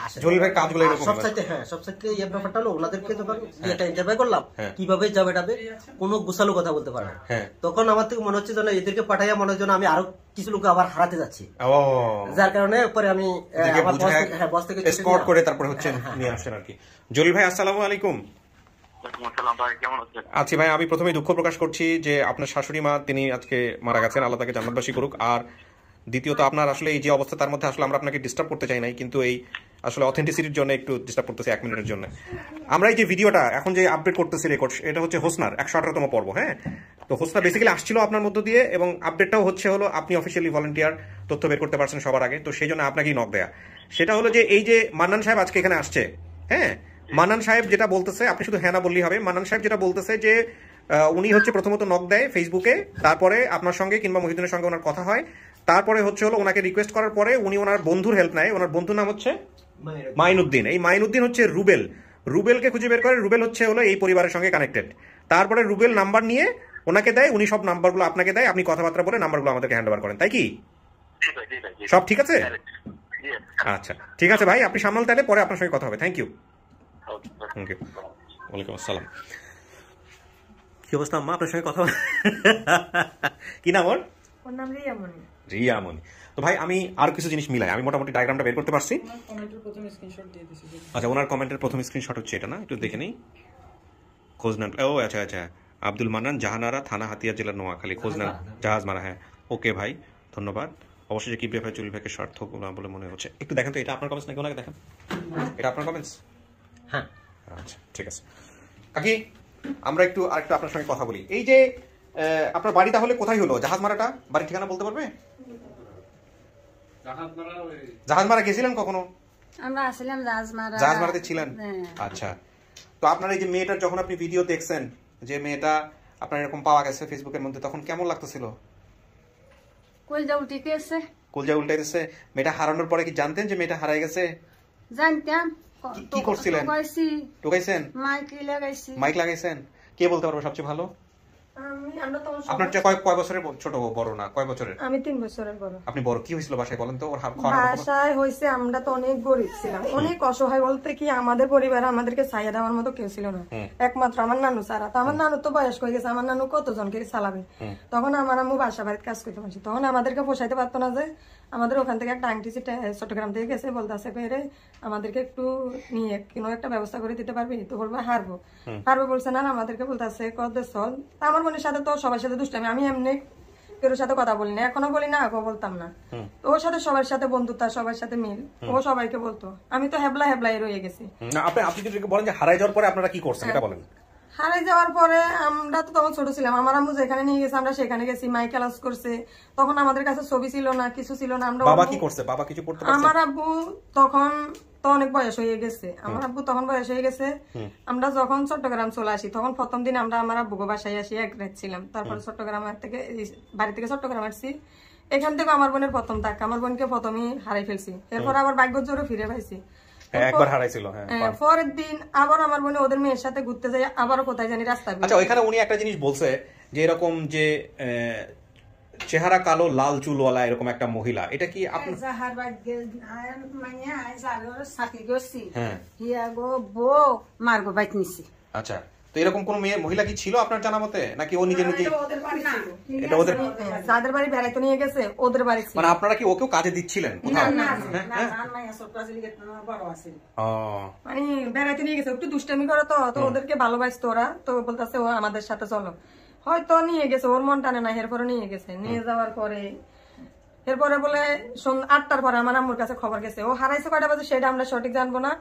আসেন। জলিল ভাই কাজগুলো এরকম সবচাইতে সবচাইতে এই ব্যাপারটা হলো ওনাদেরকে যখন একটা ইন্টারভিউ করলাম কিভাবে যাবে কোনো গুছালো কথা বলতে পারে না, তখন আমার থেকে মনে হচ্ছে যেন এদেরকে পাঠাইয়া মনে হয় যেন আমি আরো কিছু লোক আবার হারাতে যাচ্ছি, যার কারণে পরে আমি বস থেকে এসকর্ট করে তারপরে হচ্ছে নিয়ে আসেন আর কি। জলিল ভাই আসসালামু আলাইকুম। আচ্ছা ভাই, আমি প্রথমে দুঃখ প্রকাশ করছি যে আপনার শাশুড়ি মা তিনি আজকে মারা গেছেন, আল্লাহ তাকে জান্নাতবাসী করুক। আর দ্বিতীয়ত আপনার আসলে এই যে অবস্থা তার মধ্যে আসলে আমরা আপনাকে ডিস্টার্ব করতে চাই নাই, কিন্তু এই আসলে অথেন্টিসিটির জন্য একটু ডিস্টার্ব করতেছি 1 মিনিটের জন্য। আমরা এই যে ভিডিওটা এখন যে আপডেট করতেছি রেকর্ড, এটা হচ্ছে হোসনার 118তম পর্ব। হ্যাঁ, তো হোসনা বেসিক্যালি আসছিল আপনার মধ্য দিয়ে, এবং আপডেটটাও হচ্ছে হলো আপনি অফিসিয়ালি ভলান্টিয়ার তথ্য বের করতে পারছেন সবার আগে, তো সেই জন্য আপনাকেই নক দেয়া। সেটা হলো যে এই যে মান্নান সাহেব আজকে এখানে আসছে, হ্যাঁ, মান্নান সাহেব যেটা বলতেছে, আপনি শুধু হ্যাঁ না বললেই হবে, মান্নান সাহেব যেটা বলতেছে যে উনি হচ্ছে প্রথমত নক দেয় ফেসবুকে, তারপরে আপনার সঙ্গে কিংবা মহিউদ্দিনের সঙ্গে ওনার কথা হয়, তারপরে হচ্ছে হলো ওনাকে রিকোয়েস্ট করার পরে উনি ওনার বন্ধুর হেল্প নেয়। ওনার বন্ধুর নাম হচ্ছে মাইনুদ্দিন। এই মাইনুদ্দিন হচ্ছে রুবেলকে খুঁজে বের করে। রুবেল হচ্ছে হলো এই পরিবারের সঙ্গে কানেক্টেড। তারপরে রুবেল নাম্বার নিয়ে ওনাকে দেয়, উনি সব নাম্বারগুলো আপনাকে দেয়, আপনি কথাবার্তা বলে নাম্বারগুলো আমাদেরকে হ্যান্ড ওভার করেন, তাই কি? সব ঠিক আছে? আচ্ছা ঠিক আছে ভাই, আপনি সামলান, তাহলে পরে আপনার সঙ্গে কথা হবে। Thank you. ওয়ালাইকুম আসসালাম। কি অবস্থা আম্মা, আপনার সঙ্গে কথা কি নাম ওর? নাম রিয়ামণি। রিয়ামণি। তো ভাই আমি আর কিছু জিনিস মিলাই, আমি মোটামুটি ডায়াগ্রামটা বের করতে পারছি। আচ্ছা, ওনার কমেন্টের প্রথম স্ক্রিনশট হচ্ছে এটা না, একটু দেখে নিই। খোঁজনান, ও আচ্ছা আচ্ছা, আব্দুল মান্নান, জাহানারা, থানা হাতিয়া, জেলা নোয়াখালী, খোঁজনান জাহাজ মারা। হ্যাঁ ওকে ভাই, ধন্যবাদ। অবশ্যই কি ব্যাপারে জলিল ভাইকে সার্থক বলে মনে হচ্ছে। একটু দেখেন তো, এটা আপনার কমেন্টস নাকি ওনাকে দেখেন, এটা আপনার কমেন্টস? হ্যাঁ আচ্ছা ঠিক আছে কাকি, আমরা একটু আরেকটু আপনার সঙ্গে কথা বলি। এই যে আপনার বাড়ি তাহলে কোথায় হলো? জাহাজ মারাটা বাড়ির ঠিকানা বলতে পারবে? জাহাজ মারা গেছিলেন কখনো? আমরা আসলাম জাহাজ মারাতে ছিলেন। আচ্ছা, তো আপনার এই যে মেয়েটার যখন আপনি ভিডিও দেখছেন, যে মেয়েটা আপনার এরকম পাওয়া গেছে ফেসবুকের মধ্যে, তখন কেমন লাগতেছিল? কলজা উঠিতেছে। কলজা উল্টাইতেছে। মেয়েটা হারানোর পরে কি জানতেন যে মেয়েটা হারাই গেছে? জানতাম। কি করছিলেন? টোকাইছেন? মাইক লাগাইছেন? কে বলতে পারবো সবচেয়ে ভালো? আপনার চেয়ে কয় বছরের ছোট বড় না কয় বছরের? আমি 3 বছরের বড়। আপনি বড়। কি হয়েছিল বাসায় বলেন তো? ওর বাসায় হয়েছে, আমরা তো অনেক গরিব ছিলাম, অনেক অসহায় বলতে কি আমাদের পরিবারে আমাদেরকে ছায়া দেওয়ার মতো কেউ ছিল না, একমাত্র আমার নানু ছাড়া। তো আমার নানু তো বয়স হয়ে গেছে, আমার নানু কতজনকে চালাবে? তখন আমার আম্মু বাসা বাড়িতে কাজ করতে পারছি, তখন আমাদেরকে পোষাইতে পারতো না। যে আমাদের ওখান থেকে একটা আংটি চট্টগ্রাম থেকে গেছে, বলতেছে বেরে আমাদেরকে একটু নিয়ে কোনো একটা ব্যবস্থা করে দিতে পারবি? তো বলবো হারবো বলছে না, আমাদেরকে বলতেছে কত চল। আমার বোনের সাথে তো সবার সাথে দুষ্টামি, আমি এমনি কেউ সাথে কথা বলি না, এখনো বলি না, আগেও বলতাম না। তো ওর সাথে সবার সাথে বন্ধুতা, সবার সাথে মিল, ও সবাইকে বলতো। আমি তো হেবলাই রয়ে গেছি। আপনি যদি বলেন যে হারাই যাওয়ার পরে আপনারা কি করছেন এটা বলেন। হারাই যাওয়ার পরে আমরা তো তখন ছোট ছিলাম, আমার আম্মু যেখানে নিয়ে গেছে আমরা সেখানে গেছি, মাইক ক্লাস করছে, তখন আমাদের কাছে ছবি ছিল না, কিছু ছিল না। আমরা বাবা কি করছে? বাবা কিছু করতে পারছে? আমার আব্বু তখন তো অনেক বয়স হয়ে গেছে, আমার আব্বু তখন বয়স হয়ে গেছে। আমরা যখন চট্টগ্রাম চলে আসি, তখন প্রথম দিন আমরা আমার আব্বুকে বাসায় আসি, এক রাত ছিলাম। তারপরে চট্টগ্রাম থেকে বাড়ি থেকে চট্টগ্রাম আসছি, এখান থেকে আমার বোনের প্রথম থাক, আমার বোনকে প্রথমেই হারাই ফেলছি, এরপর আবার ভাগ্য জোরে ফিরে পাইছি। একবার হারাইছিল। হ্যাঁ, পরের দিন আবার আমার বোনে ওদের মেয়ের সাথে ঘুরতে যাই, আবারও কোথায় জানি রাস্তায়। আচ্ছা, ওইখানে উনি একটা জিনিস বলছে যে এরকম যে চেহারা কালো, লাল চুলওয়ালা এরকম একটা মহিলা, এটা কি আপনি? আচ্ছা, তো এরকম কোন মহিলা কি ছিল আপনার জানা মতে, নাকি ও নিজে নিজে? এটা ওদের যাদের বাড়ি বেড়াইতে নিয়ে গেছে ওদের বাড়ি। মানে আপনারা কি ওকেও কাজে দিচ্ছিলেন? মানে বেড়াইতে নিয়ে গেছে, একটু দুষ্টামি করে, তো ওদেরকে ভালোবাসতো ওরা, তো বলতেছে ও আমাদের সাথে চলো, হয়তো নিয়ে গেছে, ওর মন টানে না, এরপরে নিয়ে গেছে। নিয়ে যাওয়ার পরে এরপরে বলে 8টার পরে আমার আম্মুর কাছে খবর গেছে। ও হারাইছে কয়টা বাজে সেটা আমরা সঠিক জানবো না,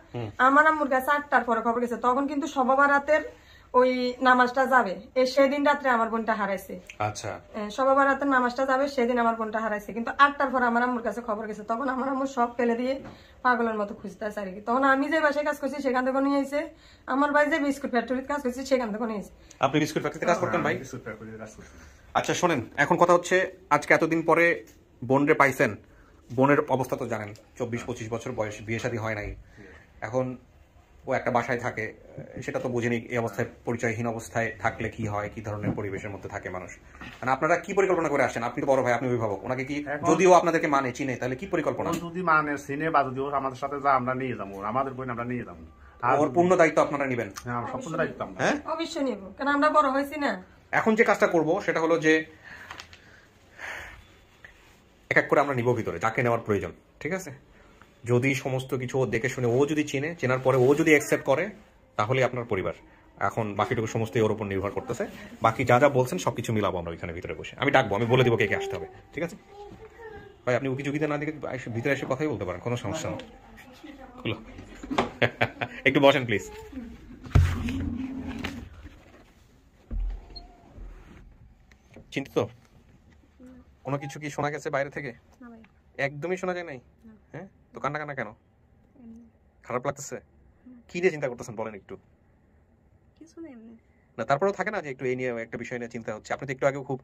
আমার আম্মুর কাছে 8টার পরে খবর গেছে। তখন কিন্তু সবার রাতের ওই নামাজটা যাবে, সেদিন রাত্রে আমার বোনটা হারাইছে। আচ্ছা, সবার রাতের নামাজটা যাবে সেদিন আমার বোনটা হারাইছে, কিন্তু 8টার পরে আমার আম্মুর কাছে খবর গেছে। তখন আমার আম্মু সব ফেলে দিয়ে পাগলের মতো খুঁজতে আসে আর কি। তখন আমি যে বাসায় কাজ করছি সেখান থেকে নিয়ে এসে, আমার ভাই যে বিস্কুট ফ্যাক্টরিতে কাজ করছি সেখান থেকে নিয়ে এসে। আপনি বিস্কুট ফ্যাক্টরিতে কাজ করতেন ভাই? আচ্ছা শোনেন, এখন কথা হচ্ছে আজকে এতদিন পরে বোনরে পাইছেন, বোনের অবস্থা তো জানেন, 24-25 বছর বয়স, বিয়ে শাদী হয় নাই। এখন ও একটা বাসায় থাকে, সেটা তো বুঝেনি এই অবস্থায়, পরিচয়হীন অবস্থায় থাকলে কি হয়, কি ধরনের পরিবেশের মধ্যে থাকে মানুষ। মানে আপনারা কি পরিকল্পনা করে আসছেন? আপনি তো বড় ভাই, আপনি অভিভাবক, ওনাকে কি যদিও আপনাদেরকে মানে চিনে, তাহলে কি পরিকল্পনা? যদি মানে চিনে বা যদি আমাদের সাথে যা আমরা নিয়ে যাবো, আমাদের বোন আমরা নিয়ে যাবো, ওর পূর্ণ দায়িত্ব আপনারা নেবেন? হ্যাঁ, সম্পূর্ণ দায়িত্ব। হ্যাঁ, অবশ্যই নিব, কারণ আমরা বড় হয়েছি না। এখন যে কাজটা করব সেটা হলো যে এক এক করে আমরা নিব ভিতরে যাকে নেওয়ার প্রয়োজন, ঠিক আছে? যদি সমস্ত কিছু ও দেখে শুনে, ও যদি চিনে, চেনার পরে ও যদি অ্যাকসেপ্ট করে, তাহলে আপনার পরিবার। এখন বাকিটুকু সমস্ত ওর উপর নির্ভর করতেছে। বাকি যা যা বলছেন সবকিছু মিলাবো আমরা ওইখানে ভিতরে বসে। আমি ডাকবো, আমি বলে দিব কে কে আসতে হবে, ঠিক আছে ভাই? আপনি উকি ঝুঁকিতে না দেখে ভিতরে এসে কথাই বলতে পারেন, কোনো সমস্যা নেই। খুলো। একটু বসেন প্লিজ। চিন্তিত? কোনো কিছু কি শোনা গেছে বাইরে থেকে? একদমই শোনা যায় নাই? হ্যাঁ, তো কান্না কান্না কেন? খারাপ লাগতেছে? কি নিয়ে চিন্তা করতেছেন বলেন একটু। না তারপরেও থাকে না যে একটু এই নিয়ে একটা বিষয় নিয়ে চিন্তা হচ্ছে। আপনি তো একটু আগে খুব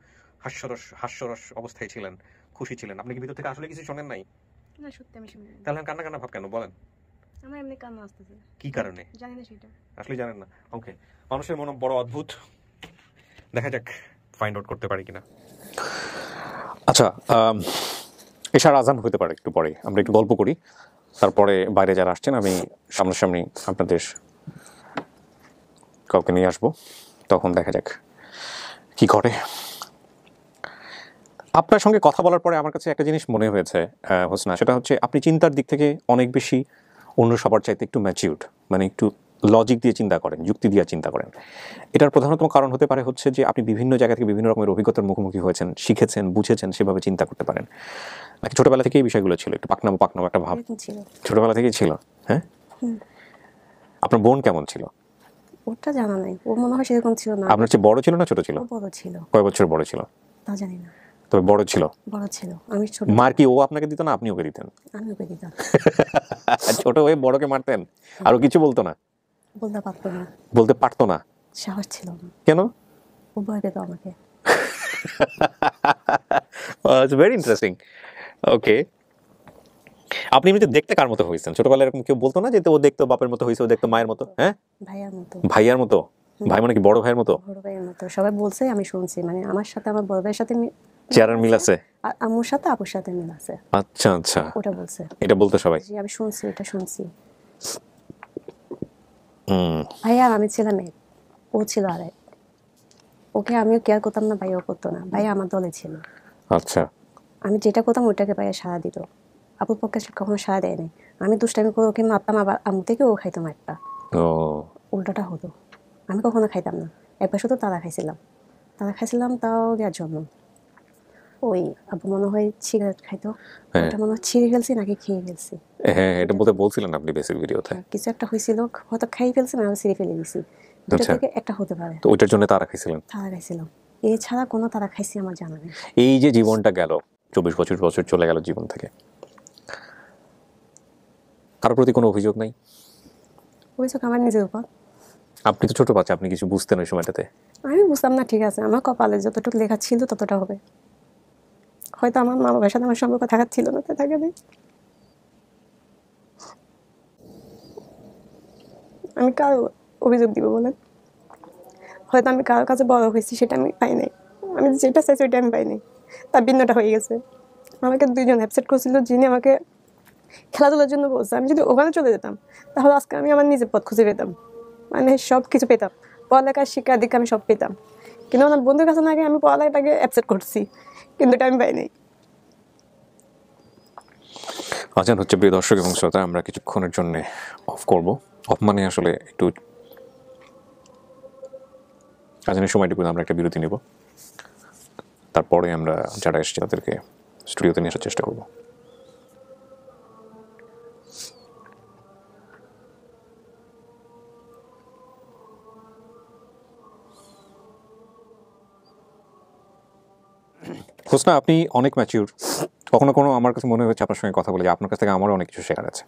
হাস্যরস অবস্থায় ছিলেন, খুশি ছিলেন। আপনি কি ভিতর থেকে আসলে কিছু শোনেন নাই? না, সত্যি আমি শুনি। তাহলে কান্না কান্না ভাব কেন বলেন? আমার এমনি কান্না আসতেছে। কি কারণে জানি না সেটা। আসলে জানেন না? ওকে, মানুষের মন বড় অদ্ভুত, দেখা যাক ফাইন্ড আউট করতে পারি কিনা। আচ্ছা, এশার আজান হতে পারে একটু পরে, আমরা একটু গল্প করি, তারপরে বাইরে যারা আসছেন আমি সামনাসামনি আপনাদের কাউকে নিয়ে আসবো, তখন দেখা যাক কি করে। আপনার সঙ্গে কথা বলার পরে আমার কাছে একটা জিনিস মনে হয়েছে হোসনা, সেটা হচ্ছে আপনি চিন্তার দিক থেকে অনেক বেশি অন্য সবার চাইতে একটু ম্যাচিউরড, মানে একটু লজিক দিয়ে চিন্তা করেন, যুক্তি দিয়ে চিন্তা করেন। এটার প্রধানতম কারণ হতে পারে হচ্ছে যে আপনি বিভিন্ন জায়গা থেকে বিভিন্ন রকমের অভিজ্ঞতার মুখোমুখি হয়েছেন, শিখেছেন, বুঝেছেন, সেভাবে চিন্তা করতে পারেন। নাকি ছোটবেলা থেকেই এই বিষয়গুলো ছিল, একটু পাকনামো একটা ভাব ছোটবেলা থেকেই ছিল? হ্যাঁ, আপনার বোন কেমন ছিল? ওটা জানা নাই, ও মনে হয় সেরকম ছিল না। আপনার চেয়ে বড় ছিল না ছোট ছিল? বড় ছিল। কয় বছর বড় ছিল তা জানি না, তবে বড় ছিল। বড় ছিল। আমি ছোট। মার কি ও আপনাকে দিত না আপনি ওকে দিতেন? আমি ওকে দিতাম। ছোট হয়ে বড়কে মারতেন, আরো কিছু বলতো না? বলতে পারতো না। বলতে পারতো না? সাহস ছিল না। কেন? ও ভয় পেত আমাকে। It's very interesting. ওকে, আপনি এমনিতে দেখতে কার মতো হয়েছেন ছোটবেলায়? এরকম কেউ বলতো না যে ও দেখতো বাপের মতো হয়েছে, ও দেখতো মায়ের মতো? হ্যাঁ, ভাইয়ার মতো। ভাইয়ার মতো? ভাই মানে কি বড় ভাইয়ের মতো? বড় ভাইয়ের মতো সবাই বলছে, আমি শুনছি। মানে আমার সাথে আমার বড় ভাইয়ের সাথে চেহারার মিল আছে, আর আম্মুর সাথে আপুর সাথে মিল আছে। আচ্ছা আচ্ছা, ওটা বলছে, এটা বলতে সবাই। জি, আমি শুনছি, এটা শুনছি। ভাইয়া আর আমি ছিলাম এক, ও ছিল আরেক। ওকে আমিও কেয়ার করতাম না, ভাইয়াও করতো না। ভাইয়া আমার দলে ছিল। আচ্ছা, আমি যেটা করতাম ওইটাকে ভাইয়া সাড়া দিত, আপুর পক্ষে কখনো সাড়া দেয় নাই। আমি দুষ্টামি করে ওকে মারতাম, আবার আম্মু থেকে ও খাইতো মারটা। উল্টাটা হতো, আমি কখনো খাইতাম না। একবার শুধু তারা খাইছিলাম, তাও গ্যার জন্য। ওই আব্বু মনে হয় সিগারেট খাইতো, ওটা মনে হয় ছিঁড়ে ফেলছি নাকি খেয়ে ফেলছি। হ্যাঁ, এটা বলতে বলছিলেন আপনি বেসিক ভিডিওতে। কিছু একটা হয়েছিল, হয়তো খাই ফেলছি না ছিঁড়ে ফেলে দিছি। দুটো থেকে একটা হতে পারে। তো ওইটার জন্য তারা খাইছিলেন? তারা খাইছিলাম, এছাড়া কোনো তারা খাইছি আমার জানা নেই। এই যে জীবনটা গেল, 24 বছর চলে গেল জীবন থেকে, কারোর প্রতি কোনো অভিযোগ নাই? অভিযোগ আমার নিজের উপর। আপনি তো ছোট বাচ্চা, আপনি কিছু বুঝতেন ওই সময়টাতে? আমি বুঝতাম না, ঠিক আছে, আমার কপালে যতটুকু লেখা ছিল ততটা হবে। হয়তো আমার মা বাবার সাথে আমার সম্পর্ক থাকার ছিল না, তাই থাকে নেই। আমি কারো অভিযোগ দিব বলেন? হয়তো আমি কারোর কাছে বড় হয়েছি, সেটা আমি পাই নাই। আমি যেটা চাইছি ওইটা আমি পাই নাই, তার ভিন্নটা হয়ে গেছে। আমাকে দুইজন অ্যাপসেট করছিল, যিনি আমাকে খেলাধুলার জন্য বলছে। আমি যদি ওখানে চলে যেতাম তাহলে আজকে আমি আমার নিজের পথ খুঁজে পেতাম, মানে সব কিছু পেতাম, পড়ালেখার শিক্ষার দিকে আমি সব পেতাম। কিন্তু আমার বন্ধুর কাছে আগে আমি পড়ালেখাটাকে অ্যাপসেট করছি, কিন্তু এটা আমি পাই নাই। আজান হচ্ছে, প্রিয় দর্শক এবং শ্রোতা, আমরা কিছুক্ষণের জন্য অফ করব। অফ মানে আসলে একটু আজানের সময়টুকু আমরা একটা বিরতি নেব, তারপরে আমরা যারা এসেছি তাদেরকে স্টুডিওতে নিয়ে আসার চেষ্টা করব। হোসনা, আপনি অনেক ম্যাচিউর। কখনো কোনো আমার কাছে মনে হচ্ছে আপনার সঙ্গে কথা বলে যে আপনার কাছ থেকে আমারও অনেক কিছু শেখার আছে।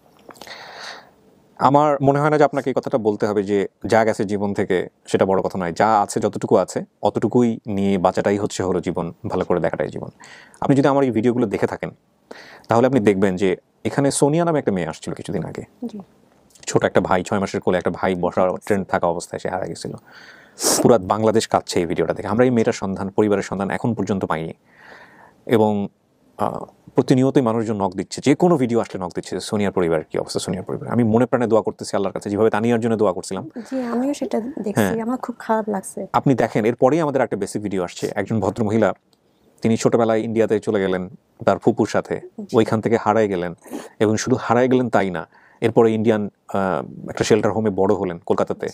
আমার মনে হয় না যে আপনাকে এই কথাটা বলতে হবে যে যা গেছে জীবন থেকে সেটা বড় কথা নয়, যা আছে যতটুকু আছে অতটুকুই নিয়ে বাঁচাটাই হলো জীবন, ভালো করে দেখাটাই জীবন। আপনি যদি আমার এই ভিডিওগুলো দেখে থাকেন তাহলে আপনি দেখবেন যে এখানে সোনিয়া নামে একটা মেয়ে আসছিল কিছুদিন আগে। ছোট একটা ভাই, 6 মাসের কোলে একটা ভাই বসা ট্রেন থাকা অবস্থায় সে হারা গেছিল। পুরো বাংলাদেশ কাঁদছে এই ভিডিওটা দেখে। আমরা এই মেয়েটার সন্ধান, পরিবারের সন্ধান এখন পর্যন্ত পাইনি, এবং প্রতিনিয়তই মানুষজন নক দিচ্ছে, যে কোনো ভিডিও আসলে নক দিচ্ছে সোনিয়ার পরিবার কি অবস্থা, সোনিয়ার পরিবার। আমি মনে প্রাণে দোয়া করতেছি আল্লাহর কাছে, যেভাবে তানিয়ার জন্য দোয়া করছিলাম। জি আমিও সেটা দেখছি, আমার খুব খারাপ লাগছে। আপনি দেখেন এরপরেই আমাদের একটা বেসিক ভিডিও আসছে, একজন ভদ্রমহিলা তিনি ছোটবেলায় ইন্ডিয়াতে চলে গেলেন তার ফুপুর সাথে, ওইখান থেকে হারায় গেলেন, এবং শুধু হারায় গেলেন তাই না, এরপরে ইন্ডিয়ান একটা শেল্টার হোমে বড় হলেন কলকাতাতে,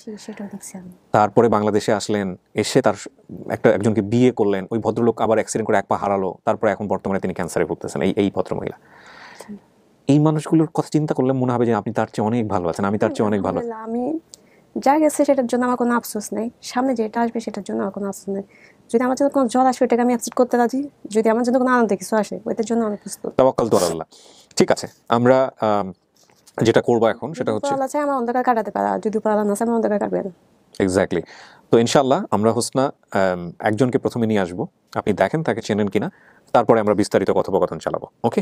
তারপরে বাংলাদেশে আসলেন, এসে তার একজনকে বিয়ে করলেন, ওই ভদ্রলোক আবার অ্যাক্সিডেন্ট করে এক পা হারালো, তারপরে এখন বর্তমানে তিনি ক্যান্সারে ভুগতেছেন। এই ভদ্রমহিলা, এই মানুষগুলোর কথা চিন্তা করলে মনে হবে যে আপনি তার চেয়ে অনেক ভালো আছেন, আমি তার চেয়ে অনেক ভালো। আমি যা গেছে সেটার জন্য আমার কোনো আফসোস নেই, সামনে যেটা আসবে সেটার জন্য আমার কোনো আফসোস নেই। যদি আমার জন্য কোনো জ্বর আসে ওটাকে আমি অ্যাকসেপ্ট করতে রাজি, যদি আমার জন্য কোনো আনন্দ কিছু আসে ওইটার জন্য আমি প্রস্তুত। তাওয়াক্কাল তো আল্লাহ। ঠিক আছে, আমরা যেটা করবো এখন সেটা হচ্ছে আল্লাহ চাই আমার অন্ধকার কাটাতে পারে, আর যদি আল্লাহ না চায় আমার অন্ধকার কাটবে না। এক্স্যাক্টলি। তো ইনশাআল্লাহ আমরা হোসনা একজনকে প্রথমে নিয়ে আসবো, আপনি দেখেন তাকে চেনেন কিনা, তারপরে আমরা বিস্তারিত কথোপকথন চালাবো। ওকে,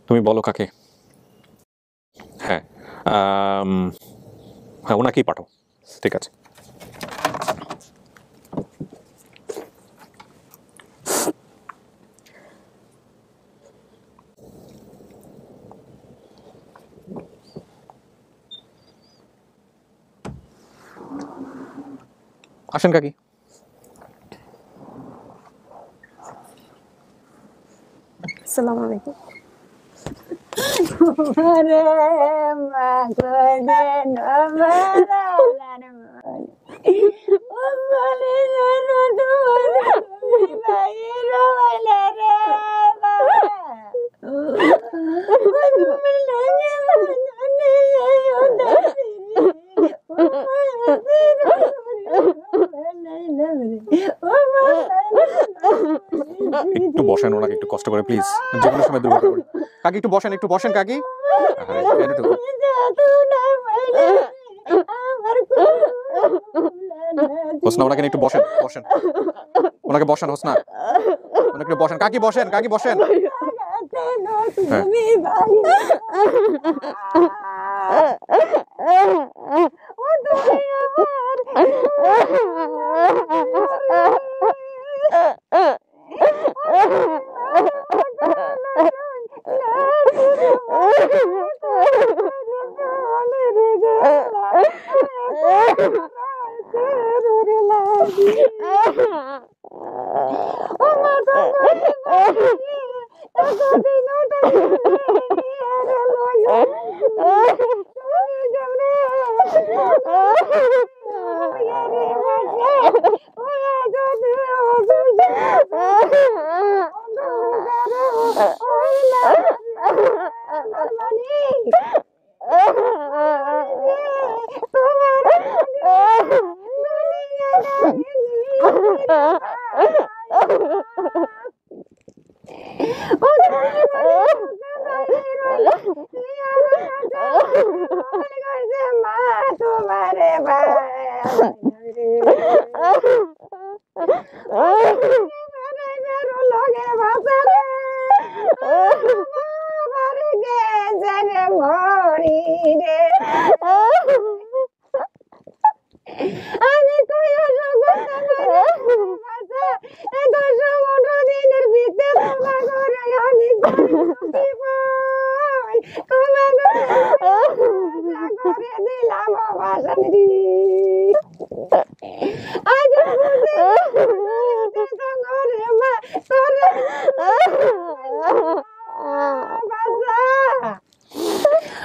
তুমি বলো কাকে। হ্যাঁ হ্যাঁ, ওনাকেই পাঠাও। ঠিক আছে। আসেন কাকি। আসসালামু আলাইকুম। একটু বসেন, ওনাকে একটু কষ্ট করে প্লিজ, যে কোনো সময় দুর্ঘটনা করে। কাকি একটু বসেন, একটু বসেন কাকি। হোসনা ওনাকে একটু বসেন, বসেন ওনাকে বসেন, হোসনা ওনাকে বসেন, কাকি বসেন, কাকি বসেন।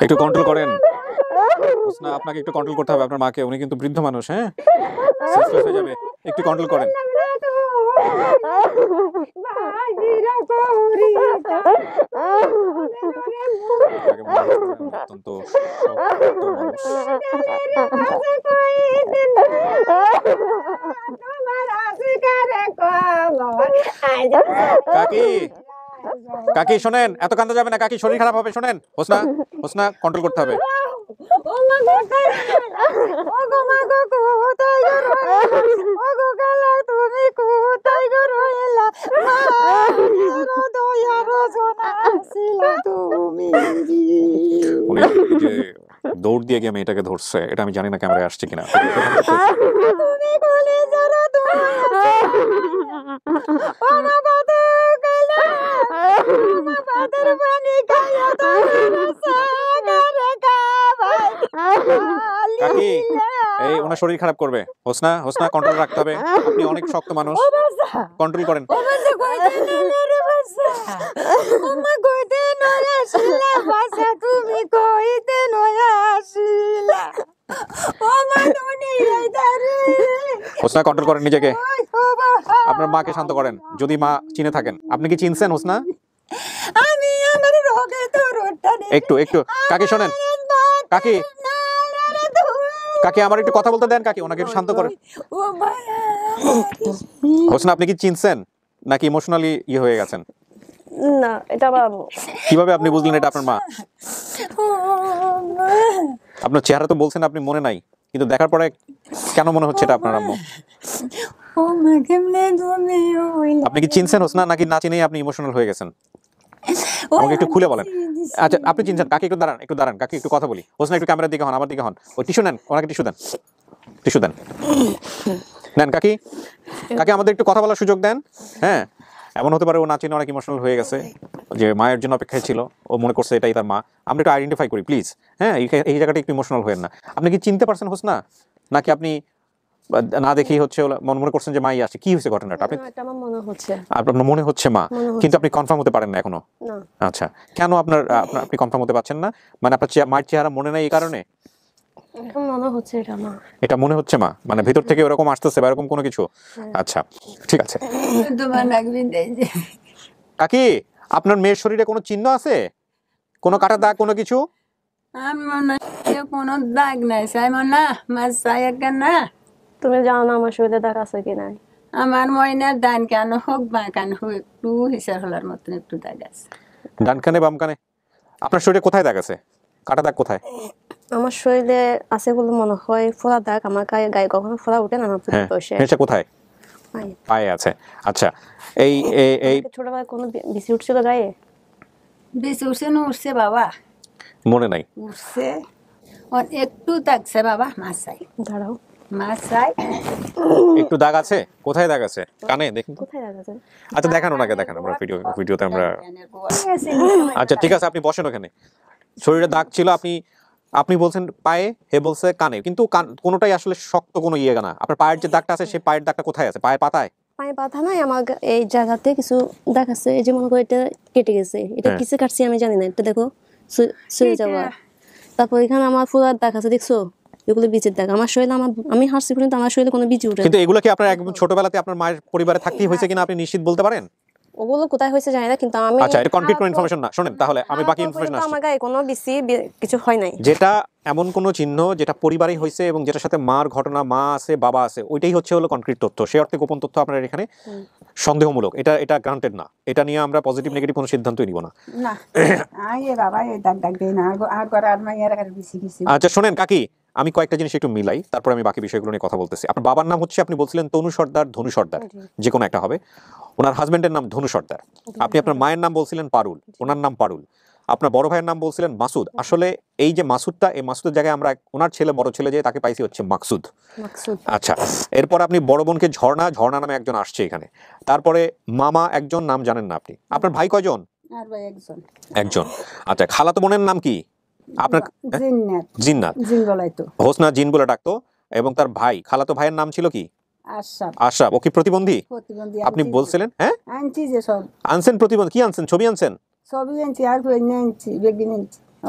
একটু কন্ট্রোল করেন হোসনা, আপনাকে একটু কন্ট্রোল করতে হবে আপনার মাকে, উনি কিন্তু বৃদ্ধ মানুষ। হ্যাঁ, সেন্সলেস হয়ে যাবে, একটু কন্ট্রোল করেন। অত্যন্ত কাকি, কাকি শোনেন, এত কান্দা যাবে না কাকি, শরীর খারাপ হবে। শোনেন হোসনা, হোসনা কন্ট্রোল করতে হবে। তুমি কোথায় দৌড় দিয়ে গিয়ে মেয়েটাকে ধরছে, এটা আমি জানি না ক্যামেরায় আসছে কিনা। তুমি কোলে যারা তোমায় ও মা বাবা গেলে মা বাবার পানি খাইয়া তোমার সাগরে খাবাই। কাকি এই ওনার শরীর খারাপ করবে। হোসনা হোসনা কন্ট্রোল রাখতে হবে, আপনি অনেক শক্ত মানুষ, কন্ট্রোল করেন। ও বাসা কইতে না রে বাসা, ও মা কইতে নয় আসিলা বাসা, তুমি কইতে নয় আসিলা, ও মা তুমি এইদারে। হোসনা কন্ট্রোল করেন নিজেকে, আপনার মাকে শান্ত করেন যদি মা চিনে থাকেন। আপনি কি চিনছেন হোসনা? আমি আমার রোগে তো রোডটা একটু একটু কাকি শোনেন, কাকি কাকি আমার একটু কথা বলতে দেন, কাকি ওনাকে একটু শান্ত করেন। ও মায়া হোসনা আপনি কি চিনছেন নাকি ইমোশনালি হয়ে গেছেন? না, এটা আমার আম্মু। কিভাবে আপনি বুঝলেন এটা আপনার মা? ও মা, আপনার চেহারা তো বলছেন আপনি মনে নাই, কিন্তু দেখার পরে কেন মনে হচ্ছে এটা আপনার আম্মু? ও মা কেমনে তুমি হইলা? আপনি কি চিনছেন হোসনা নাকি না চিনেই আপনি ইমোশনাল হয়ে গেছেন? আমাকে একটু খুলে বলেন। আচ্ছা আপনি চিনছেন, কাকি একটু দাঁড়ান, একটু দাঁড়ান, কাকি একটু কথা বলি। হোসনা একটু ক্যামেরার দিকে হন, আমার দিকে হন। ওই টিস্যু নেন, ওনাকে টিস্যু দেন, টিস্যু দেন, নেন কাকি, কাকি আমাদের একটু কথা বলার সুযোগ দেন। হ্যাঁ, এমন হতে পারে ও না চিনে অনেক ইমোশনাল হয়ে গেছে, যে মায়ের জন্য অপেক্ষায় ছিল, ও মনে করছে এটাই তার মা। আমরা একটু আইডেন্টিফাই করি প্লিজ। হ্যাঁ, এই জায়গাটা একটু ইমোশনাল হয়েন না। আপনি কি চিনতে পারছেন হোসনা, নাকি আপনি না দেখেই হচ্ছে মনে করছেন যে মাই আসছে? কি হয়েছে ঘটনাটা? আপনি এটা আমার মনে হচ্ছে, আপনার মনে হচ্ছে মা, কিন্তু আপনি কনফার্ম হতে পারেন না এখনো? না। আচ্ছা, কেন আপনি কনফার্ম হতে পারছেন না? মানে আপনার মায়ের চেহারা মনে নাই এই কারণে? এখন মনে হচ্ছে এটা মা। এটা মনে হচ্ছে মা, মানে ভেতর থেকে এরকম আসতেছে বা এরকম কোনো কিছু? আচ্ছা ঠিক আছে। তোমার লাগবে দেই যে কাকি আপনার মেয়ের শরীরে কোনো চিহ্ন আছে, কোনো কাটা দাগ, কোনো কিছু? আমি মনে কোনো দাগ নাই, চাই না মাছ চাই না। তুমি জানো না আমার শরীরে দাগ আছে কি নাই? আমার ময়নার ডান কান হোক বা কান হোক একটু হিসার হলার মতন একটু দাগ আছে। ডান কানে বাম কানে? আপনার শরীরে কোথায় দাগ আছে, কাটা দাগ কোথায়? আমার শরীরে আছে বলে মনে হয়, ফোড়া দাগ। আমার গায়ে কখনো ফোড়া উঠে না, আমার বসে হ্যাঁ, কোথায়? পায়ে আছে। আচ্ছা, এই এই ছোটবেলায় কোনো বিসি উঠছিল গায়ে? বিসি উঠছে না উঠছে বাবা, মনে নাই। উঠছে একটু দাগছে বাবা। মাছ চাই, দাঁড়াও মাছ চাই। একটু দাগ আছে? কোথায় দাগ আছে? কানে দেখুন। কোথায় দাগ আছে? আচ্ছা দেখান, ওনাকে দেখান, আমরা ভিডিওতে আমরা। আচ্ছা ঠিক আছে, আপনি বসেন ওখানে। শরীরে দাগ ছিল, আপনি বলছেন পায়ে, হে বলছে কানে, কিন্তু কোনোটাই আসলে শক্ত কোনো ইয়ে না। আপনার পায়ের যে দাগটা আছে, সেই পায়ের দাগটা কোথায় আছে? পায়ের পাতায়? পায়ে পাতা নাই আমার, এই জায়গাতে কিছু দাগ আছে। এই যে মনে করো এটা কেটে গেছে, এটা কিসে কাটছি আমি জানি না। এটা দেখো সরে যাওয়া। তারপর এখানে আমার ফুলার দাগ আছে, দেখছো? এগুলো বীজের দাগ। আমার শরীরে আমি হাসছি কিন্তু আমার শরীরে কোনো বীজ উঠে। কিন্তু এগুলো কি আপনার একদম ছোটবেলাতে আপনার মায়ের পরিবারে থাকতেই হয়েছে কিনা আপনি নিশ্চিত বলতে পারেন? ওগুলো কোথায় হয়েছে জানি না, কিন্তু আমি। আচ্ছা, এটা কমপ্লিট কোনো ইনফরমেশন না। শুনেন তাহলে আমি বাকি ইনফরমেশন আসছে। আমার গায়ে কোনো কিছু হয় নাই। যেটা এমন কোনো চিহ্ন যেটা পরিবারেই হয়েছে এবং যেটার সাথে মার ঘটনা, মা আছে বাবা আছে, ওইটাই হলো কনক্রিট তথ্য। সেই অর্থে গোপন তথ্য আপনার এখানে সন্দেহমূলক, এটা গ্রান্টেড না। এটা নিয়ে আমরা পজিটিভ নেগেটিভ কোনো সিদ্ধান্তই নিব না। আচ্ছা শোনেন কাকি, আমি কয়েকটা জিনিস একটু মিলাই, তারপর আমি বাকি বিষয়গুলো নিয়ে কথা বলতেছি। আপনার বাবার নাম হচ্ছে, আপনি বলছিলেন তনু সর্দার, ধনু সর্দার, যে কোনো একটা হবে। ওনার হাজবেন্ডের নাম ধনু সর্দার। আপনি আপনার মায়ের নাম বলছিলেন পারুল, ওনার নাম পারুল। আপনার বড় ভাইয়ের নাম বলছিলেন মাসুদ। আসলে এই যে মাসুদটা, এই মাসুদের জায়গায় আমরা ওনার ছেলে, বড় ছেলে যে তাকে পাইছি হচ্ছে মাকসুদ। আচ্ছা, এরপর আপনি বড় বোনকে ঝর্ণা, ঝর্ণা নামে একজন আসছে এখানে। তারপরে মামা একজন, নাম জানেন না আপনি। আপনার ভাই কয়জন? একজন। আচ্ছা, খালাতো বোনের নাম কি আপনার? জিন্নাত। হোসনা জিন বলে ডাকতো। এবং তার ভাই, খালাতো ভাইয়ের নাম ছিল কি? আশরাফ। ও কি প্রতিবন্ধী? আপনি বলছিলেন। হ্যাঁ আনছেন প্রতিবন্ধী। কি আনছেন? ছবি আনছেন?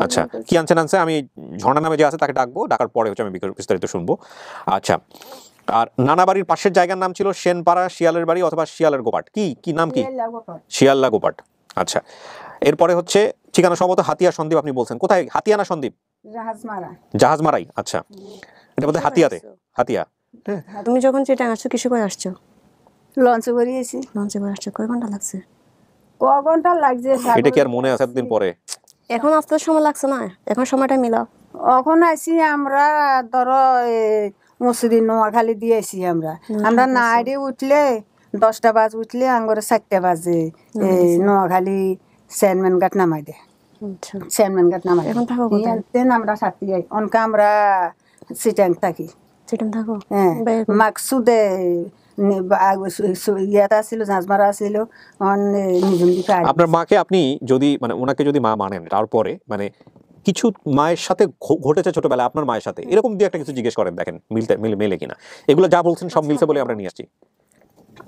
আচ্ছা, কি আনছেন? আমি ঝর্ণা নামে যে আছে তাকে ডাকবো, ডাকার পরে হচ্ছে আমি বিস্তারিত শুনবো। আচ্ছা, আর নানা বাড়ির পাশের জায়গার নাম ছিল সেনপাড়া, শিয়ালের বাড়ি অথবা শিয়ালের গোপাট। কি নাম? কি? শিয়াল্লা গোপাট। আচ্ছা, এরপরে হচ্ছে ঠিকানা সম্ভবত হাতিয়া সন্দ্বীপ। আপনি বলছেন কোথায়? হাতিয়া না সন্দ্বীপ? জাহাজমারাই। আচ্ছা, এটা বোধহয় হাতিয়াতে। হাতিয়া। তুমি যখন চিটাং আসছো কিসে করে আসছো? লঞ্চে করে এসেছি। লঞ্চে করে আসছো? কয় ঘন্টা লাগছে? কয় ঘন্টা লাগছে এটা কি আর মনে আছে এতদিন পরে? এখন আসতে সময় লাগছে না, এখন সময়টা মিলাও। এখন আসি আমরা, ধরো মসজিদ নোয়াখালী দিয়ে আসি আমরা নাইডে উঠলে 10টা বাজে, উঠলে আঙ্গরে 4টা বাজে নোয়াখালী চেয়ারম্যান ঘাট নামাই দে। আচ্ছা চেয়ারম্যান ঘাট নামাই এখন থাকো কোথায়? তেন আমরা সাথী যাই অনকা আমরা সিটাং থাকি সেটা থাকো হ্যাঁ মাকসুদে ইয়াটা ছিল জাজমারা ছিল নিজম দিকে আপনার মাকে আপনি যদি মানে ওনাকে যদি মা মানেন তারপরে মানে কিছু মায়ের সাথে ঘটেছে ছোটবেলায় আপনার মায়ের সাথে এরকম দিয়ে একটা কিছু জিজ্ঞেস করেন দেখেন মেলে কিনা। এগুলো যা বলছেন সব মিলছে বলে আমরা নিয়ে আসছি।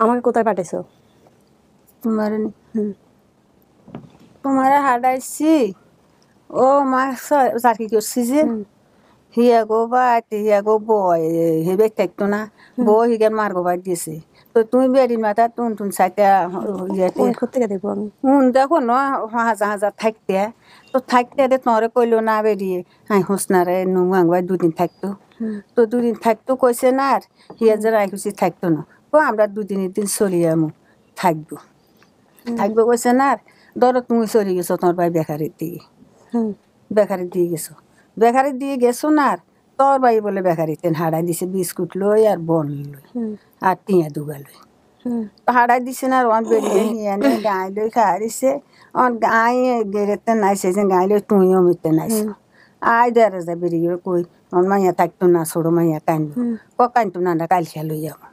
আমাকে কোথায় পাঠাইছো? তোমার তোমার হারাইছি ও মা চাকরি করছি যে হিয়া গো বা হিয়া গো বয় হেবে থাকতো না বই হিগার মার গো বাদ দিয়েছে তো তুমি বেরির মাথা তুন সাইটা ইয়াতে কোথেকে দেখবো আমি? দেখো ন হাজার হাজার থাকতে তো থাকতে দে তোরে কইলো না বেরিয়ে হাই হোসনারে নুমাংবাই দুদিন থাকতো তো দুদিন থাকতো কইছে না আর হিয়া যে রাখছি থাকতো না ও আমরা দুদিনের দিন চলিয়ে আমু থাকবো থাকবো কইছে না আর ধরো তুমি চলে গেছো তোমার ভাই বেকারের দিকে বেকারের দিয়ে গেছো বেকারের দিয়ে গেছো না আর তোর ভাই বলে বেকারিতে হারাই দিছে বিস্কুট লই আর বন লই আর টিয়া দুগা লই হারাই দিছে না আর অন বেরিয়ে নিয়ে আনে গাই লই খাইছে অন গাই গেরেতে নাইছে যে গাই লই তুইও মিতে নাইছে আই দেরে যা বেরিয়ে কই অন মাইয়া থাকতো না ছোট মাইয়া কান্দো কান্দতো না কালকে লই যাবো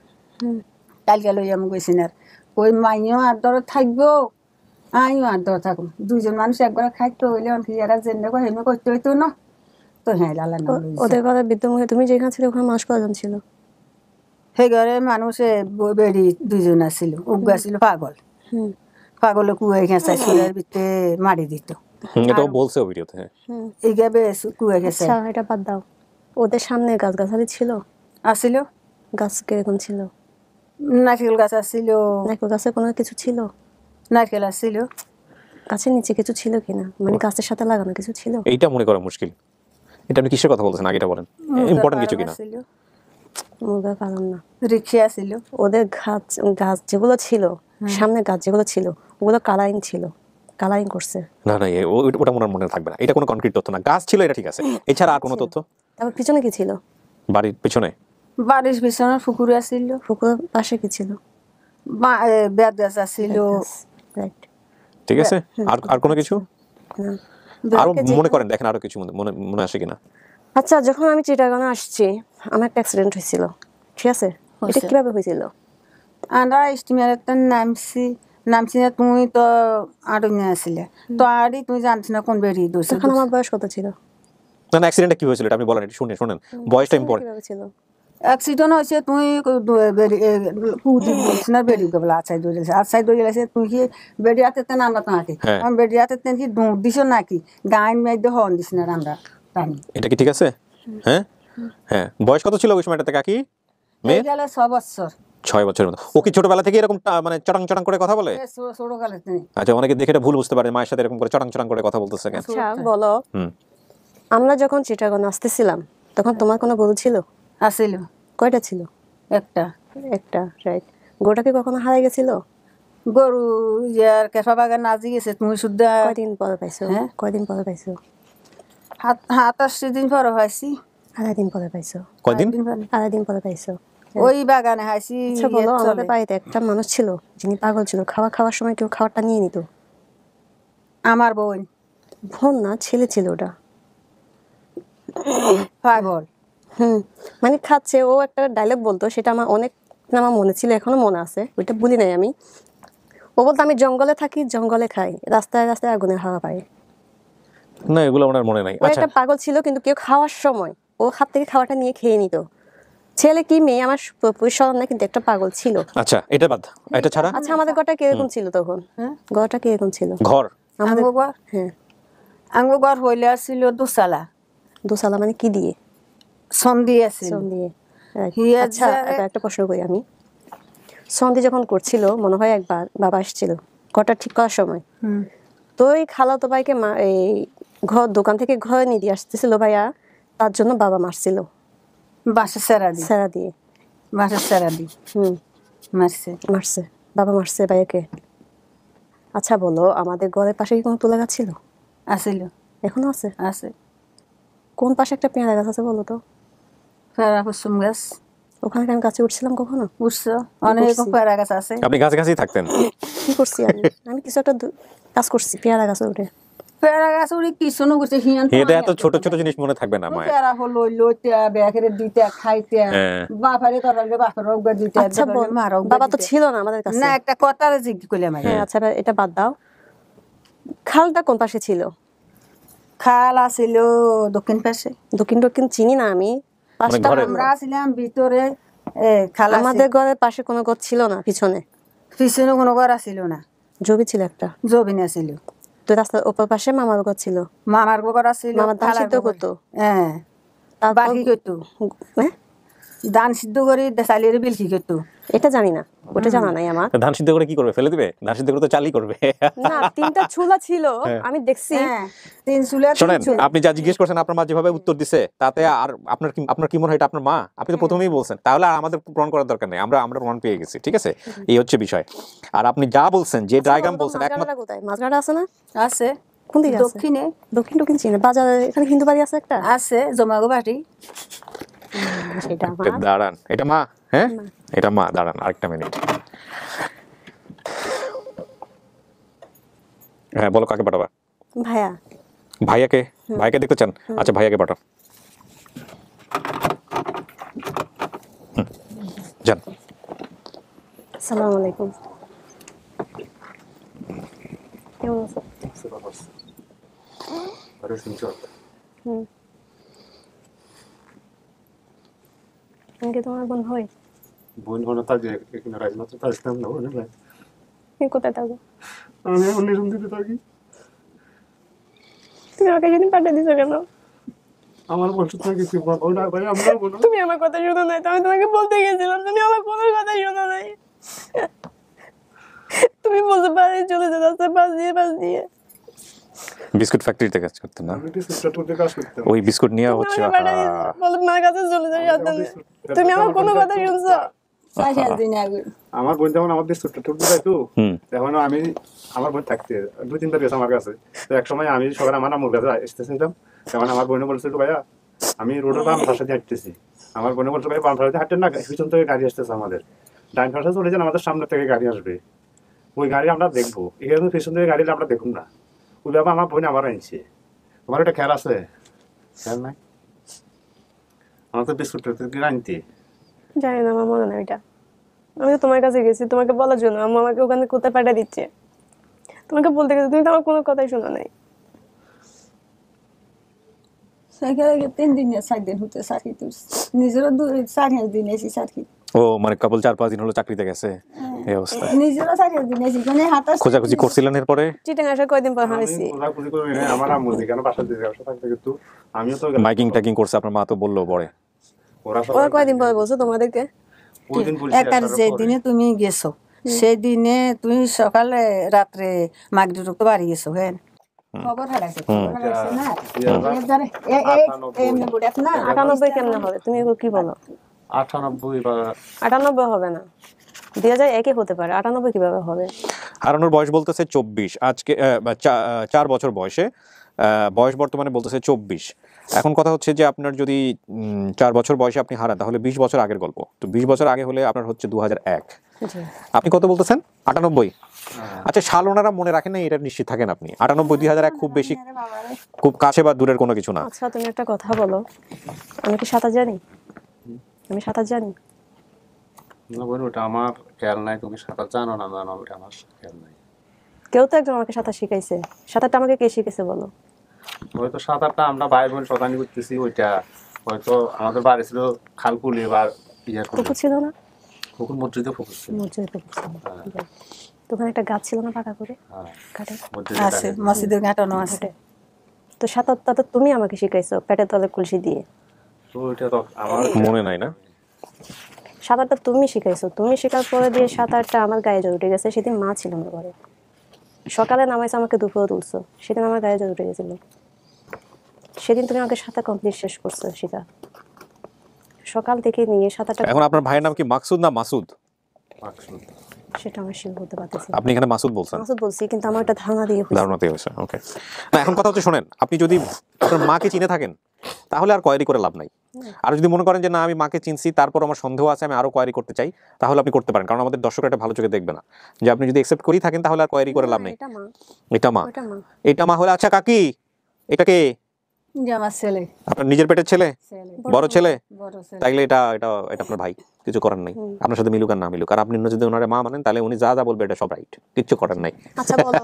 কালকে লই যাবো কইছি না কই মাইও আর ধরো থাকবো আইও আর ধরো থাকবো দুইজন মানুষ একবার খাইতো হইলে অন ফিয়ারা জেনে কো হেমে করতে হইতো না তো হ্যাঁ লালা না ওদের কথা বিদ্যমুখে তুমি যেখানে ছিল ওখানে মানুষ কজন ছিল? সেই ঘরে মানুষে বেড়ি দুইজন আছিল উগা ছিল পাগল পাগলে কুয়াই খেঁচা সুরের ভিতরে মারি দিত এটাও বলছে ভিডিওতে। এইগা বেশ কুয়াই খেঁচা। আচ্ছা এটা বাদ দাও, ওদের সামনে গাছগাছালি ছিল? আসিল। গাছ কিরকম ছিল? নারকেল গাছ আসিল। নারকেল গাছে কোনো কিছু ছিল? নারকেল আসিল। গাছের নিচে কিছু ছিল কিনা, মানে গাছের সাথে লাগানো কিছু ছিল? এইটা মনে করা মুশকিল। এটা আপনি কিসের কথা বলতেছেন আগেটা বলেন, ইম্পর্টেন্ট কিছু কিনা? মুরগা পালন না, রিক্সা ছিল। ওদের গাছ যেগুলো ছিল সামনে, গাছ যেগুলো ছিল ওগুলো কালারিং ছিল, কালারিং করছে। না না ওটা মনে থাকবে না, এটা কোনো কনক্রিট তথ্য না। গাছ ছিল এটা ঠিক আছে, এছাড়া আর কোনো তথ্য? তারপর পিছনে কি ছিল? বাড়ির পিছনে? বাড়ির পিছনে পুকুর আছিল। পুকুরের পাশে কি ছিল? বেত গাছ আছিল। রাইট, ঠিক আছে। আর কোনো কিছু আরো মনে করেন, দেখেন আরো কিছু মনে আসে কিনা। আচ্ছা, যখন আমি চিটাগাঙে আসছি আমার একটা অ্যাক্সিডেন্ট হয়েছিল, ঠিক আছে? এটা কিভাবে হয়েছিল? আমরা স্টিমারেতে নামছি না, তুমি তো আড়ি নিয়ে আসলে তো আড়ি তুমি জানছি না কোন বেরিয়ে দোষ। তখন আমার বয়স কত ছিল? না না, অ্যাক্সিডেন্টটা কি হয়েছিল এটা আপনি বলেন, একটু শুনেন, বয়সটা ইম্পর্টেন্ট। কিভাবে ছিল অ্যাক্সিডেন্ট হয়েছে? তুমি না বেরিয়ে গেল আচ্ছাই দৌড়ে আচ্ছাই দৌড়ে গেছে, তুই কি বেরিয়ে হাতে তেন আমরা তোমাকে আমি বেরিয়ে হাতে তেন কি দৌড় দিছ নাকি গান মেয়েদের হন দিস না আমরা জানি। এটা কি ঠিক আছে? হ্যাঁ হ্যাঁ, বয়স কত ছিল ওই সময়টাতে কাকি? মেয়ে গেল 6 বছর। 6 বছরের মতো। ও কি ছোটবেলা থেকে এরকম মানে চটাং করে কথা বলে? ছোটবেলা থেকে। আচ্ছা, অনেকে দেখে এটা ভুল বুঝতে পারে, মায়ের সাথে এরকম করে চটাং করে কথা বলতেছে কেন? আচ্ছা বলো, আমরা যখন চিটাগাং আসতেছিলাম তখন তোমার কোনো গরু ছিল? আছিল। কয়টা ছিল? একটা, রাইট। গরুটা কি কখনো হারাই গেছিল? গরু ইয়ার কেফা বাগান নাজি গেছে, তুমি শুদ্ধ কয়দিন পরে পাইছো? কয়দিন পরে পাইছো? 7-8 দিন পরে পাইছি। আড়াই দিন পরে পাইছো? কয়দিন? আড়াই দিন পরে পাইছো। ওই বাগানে হাসি। আচ্ছা বলো, আমাদের বাড়িতে একটা মানুষ ছিল যিনি পাগল ছিল, খাওয়ার সময় কেউ খাবারটা নিয়ে নিত। আমার বোন। বোন না, ছেলে ছিল ওটা। পাগল। মানে খাচ্ছে, ও একটা ডায়লগ বলতো, সেটা আমার আমার মনে ছিল, এখনো মনে আছে, ওইটা ভুলি নাই আমি। ও বলতো আমি জঙ্গলে থাকি, জঙ্গলে খাই, রাস্তায় রাস্তায় আগুনের হাওয়া পাই। না, এগুলো আমার মনে নাই। ও একটা পাগল ছিল, কিন্তু কেউ খাওয়ার সময় ও হাত থেকে খাওয়াটা নিয়ে খেয়ে নিত। ছেলে কি মেয়ে আমার পরিষ্কার না, কিন্তু একটা পাগল ছিল। আচ্ছা, এটা বাদ, এটা ছাড়া। আচ্ছা, আমাদের ঘরটা কিরকম ছিল তখন? ঘরটা কিরকম ছিল? ঘর আমাদের ঘর, হ্যাঁ আঙ্গো ঘর হইলে ছিল দোসালা। দোসালা মানে কি দিয়ে? সন্ধি আছে। সন্ধি। আচ্ছা, একটা প্রশ্ন করি আমি। সন্ধি যখন করছিল, মনে হয় একবার বাবা আসছিল ঘরটা ঠিক করার সময়, তো ওই খালাতো ভাইকে এই দোকান থেকে ঘরে নিয়ে দিয়ে আসতেছিল ভাইয়া, তার জন্য বাবা মারছিল বাসা সেরা দিয়ে। বাসা সেরা দিয়ে মারছে বাবা মারছে ভাইয়াকে। আচ্ছা বলো, আমাদের ঘরের পাশে কি কোনো তুলা গাছ ছিল? আছিল। এখনো আছে? আছে। কোন পাশে একটা পেয়ারা গাছ আছে বলো তো? পেয়ারা কুসুম গাছ। ওখানে আমি গাছে উঠছিলাম কখনো? উঠছো? অনেক পেয়ারা গাছ আছে। আপনি গাছে থাকতেন? কি করছি আমি কিছু একটা কাজ করছি পেয়ারা গাছে উঠে। পেয়ারা গাছ উড়ি কিছু না করছে হিয়ান এটা এত ছোট ছোট জিনিস মনে থাকবে না মায়ের। পেয়ারা হলো লইতে ব্যাগের দুইটা খাইতে বাপারে তরলে বাপার রোগ দুইটা মারো। বাবা তো ছিল না আমাদের কাছে। না একটা কথা জিজ্ঞেস করলাম। হ্যাঁ আচ্ছা এটা বাদ দাও, খালটা কোন পাশে ছিল? খাল আছিল দক্ষিণ পাশে। দক্ষিণ চিনি না আমি। পাঁচটা আমরা ছিলাম ভিতরে। খাল আমাদের ঘরের পাশে কোনো ঘর ছিল না, পিছনে কোনো ঘর আছিল না। জমি ছিল একটা, জমি ছিল। তো রাস্তার ওপর পাশে মামার ঘর ছিল। মামার ঘর আছিল। মামার ধান সিদ্ধ করতো। হ্যাঁ বাকি করতো, ধান সিদ্ধ করে চালিয়ে বিলকি করতো। এটা জানি না, ওটা জানা নাই আমার। ধান সিদ্ধ করে কি করবে, ফেলে দিবে? ধান সিদ্ধ করে তো চালই করবে না। 3টা চুলা ছিল আমি দেখছি। 3 চুলা। শুনেন, আপনি যা জিজ্ঞেস করছেন আপনার মা যেভাবে উত্তর দিছে তাতে আর আপনার কি মনে হয় এটা আপনার মা? আপনি তো প্রথমেই বলছেন, তাহলে আর আমাদের প্রমাণ করার দরকার নেই, আমরা প্রমাণ পেয়ে গেছি। ঠিক আছে, এই হচ্ছে বিষয়। আর আপনি যা বলছেন, যে ডায়াগ্রাম বলছেন, একমাত্র কোথায় মাছগাড়া আছে না? আছে। কোন দিকে? দক্ষিণে। দক্ষিণ চিনে বাজারে এখানে হিন্দু বাড়ি আছে একটা। আছে জমাগো বাড়ি। সেটা মা। দাঁড়ান, এটা মা? হ্যাঁ এটা মা। দাঁড়ান আরেকটা মিনিট। হ্যাঁ বলো, কাকে পাঠাবা? ভাইয়া। ভাইয়াকে দেখতে চান? আচ্ছা ভাইয়াকে পাঠাও। যান। আসসালামু আলাইকুম। কেমন আছো? আমি তোমার বোন হই। বোন হলো তা যে এখানে রাজমাত্র তা ইসলাম না বলে ভাই। তুমি কোথায় থাকো? আমি অন্য দিতে থাকি। তুমি আমাকে যেদিন পাঠিয়ে দিছো কেন? আমার বলছো না কিছু বাবা না ভাই, আমরা বলো। তুমি আমার কথা শোনো নাই, আমি তোমাকে বলতে গেছিলাম, তুমি আমার কোনো কথা শোনো নাই। তুমি বলতে পারি চলে যেতে রাস্তার পাশ দিয়ে। বিস্কুট ফ্যাক্টরিতে কাজ করতে না? আমি বিস্কুট ফ্যাক্টরিতে কাজ করতে। ওই বিস্কুট নিয়ে হচ্ছে বলে মার কাছে চলে যাই। তুমি আমার কোনো কথা শুনছো? আমার বোন যখন আমার বিস্কুট ফ্যাক্টরিতে যাইতো, তখন আমি আমার বোন থাকতে 2-3 বার গেছে আমার কাছে। তো এক সময় আমি সকালে আমার আম্মুর কাছে আসতেছিলাম, তখন আমার বোনে বলছিল, ভাইয়া আমি রোডের বাম পাশে দিয়ে হাঁটতেছি। আমার বোনে বলছে, ভাই বাম পাশে হাঁটেন না, পিছন থেকে গাড়ি আসতেছে আমাদের। ডাইন পাশে চলে যান, আমাদের সামনে থেকে গাড়ি আসবে, ওই গাড়ি আমরা দেখবো। এখানে পিছন থেকে গাড়ি আমরা দেখুন না। ওই ব্যাপার আমার বোন আবার আনছে। তোমার এটা খেয়াল আছে? খেয়াল নাই? আমার তো বিস্কুট আনতে জানি না, আমার মনে নাই এটা। আমি তো তোমার কাছে গেছি তোমাকে বলার জন্য, আম্মু আমাকে ওখানে কোথায় পাঠিয়ে দিচ্ছে। তোমাকে বলতে গেছি, তুমি তো আমার কোনো কথাই শোনো নাই। তিন দিন 4 দিন হতে চাকরি নিজেরও 4 দিন এসি চাকরি। ও মানে কেবল 4-5 দিন হলো চাকরিতে গেছে, এই অবস্থা। নিজেরও 4 দিন এসি, মানে হাতে খোঁজাখুঁজি করছিলেন এরপরে? চিটাং আসা কয়দিন পর হারাইছি। খোঁজাখুঁজি করে না, আমার আম্মু যেখানে বাসা দিয়ে ব্যবসা থাকতে কিন্তু আমিও তো মাইকিং টাইকিং করছে, আপনার মা তো বললো পরে। ওরা কয়দিন পরে বলছো তোমাদেরকে? ওই দিন বলছি একার যে দিনে তুমি গেছো, সেই দিনে তুমি সকালে রাত্রে মাগরিব তো বাড়ি গেছো। হ্যাঁ খবর হারাইছে, খবর হারাইছে না। এমনি বুড়াত না। 98 কেমনে হবে? তুমি কি বলো? 98 বা 98 হবে না, 2001 হতে পারে। 98 কিভাবে হবে? হারানোর বয়স বলতেছে 24, আজকে 4 বছর বয়সে। বয়স বর্তমানে বলতেছে 24। এখন কথা হচ্ছে যে আপনার যদি 4 বছর বয়সে আপনি হারান, তাহলে 20 বছর আগের গল্প। তো 20 বছর আগে হলে আপনার হচ্ছে 2001। আপনি কত বলতেছেন? 98। আচ্ছা, সাল ওনারা মনে রাখেন না, এটা নিশ্চিত থাকেন আপনি। 98 2001 খুব বেশি, খুব কাছে বা দূরের কোনো কিছু না। আচ্ছা তুমি একটা কথা বলো, আমি কি সাঁতার জানি? আমি সাঁতার জানি না বলো, ওটা আমার খেয়াল নাই। তুমি সাঁতার জানো না জানো, ওটা আমার খেয়াল নাই। কেউ তো একজন আমাকে সাঁতার শিখাইছে। সাঁতারটা আমাকে কে শিখেছে বলো? হয়তো সাঁতারটা আমরা ভাই বোন শতানি করতেছি, ওইটা হয়তো আমাদের বাড়ি ছিল খালকুলি বা পুকুর ছিল না? পুকুর মসজিদে পুকুর ছিল। মসজিদে পুকুর ছিল। তো ওখানে একটা গাছ ছিল না পাকা করে? কাটে আছে, মসজিদের গাঁটানো আছে। তো সাঁতারটা তো তুমি আমাকে শিখাইছো পেটের তলে কলসি দিয়ে। তো ওইটা তো আমার মনে নাই না। সাঁতারটা তুমি শিখাইছো, তুমি শেখার পরে দিয়ে সাঁতারটা আমার গায়ে জড়ে উঠে গেছে। সেদিন মা ছিল না ঘরে, সকালে নামাইছে আমাকে, দুপুরে তুলছো, সেদিন আমার গায়ে জড়ে উঠে গেছিল। সেদিন তুমি আমাকে সাঁতার কমপ্লিট শেষ করছো শিখা। সকাল থেকে নিয়ে সাঁতারটা। এখন আপনার ভাইয়ের নাম কি মাকসুদ না মাসুদ? সেটা আমি শিওর বলতে পারতেছি না। আপনি এখানে মাসুদ বলছেন? মাসুদ বলছি, কিন্তু আমার একটা ধারণা দিয়ে হয়েছে। ওকে, না এখন কথা হচ্ছে শোনেন, আপনি যদি আপনার মাকে চিনে থাকেন তাহলে আর কোয়ারি করে লাভ নাই। আর যদি মনে করেন যে না আমি মাকে চিনছি তারপর আমার সন্দেহ আছে, আমি আরো কোয়ারি করতে চাই, তাহলে আপনি করতে পারেন, কারণ আমাদের দর্শকরা এটা ভালো চোখে দেখবে না। যে আপনি যদি অ্যাকসেপ্ট করেই থাকেন তাহলে আর কোয়ারি করে লাভ নেই। এটা মা হলে, আচ্ছা কাকি এটা কে? আমার ছেলে, আপনার নিজের পেটের ছেলে, বড় ছেলে? তাইলে এটা এটা এটা আপনার ভাই, কিছু করার নাই। আপনার সাথে মিলুক আর না মিলুক, আর আপনি যদি ওনারে মা মানেন তাহলে উনি যা যা বলবে এটা সব রাইট, কিচ্ছু করার নাই। আচ্ছা বলো,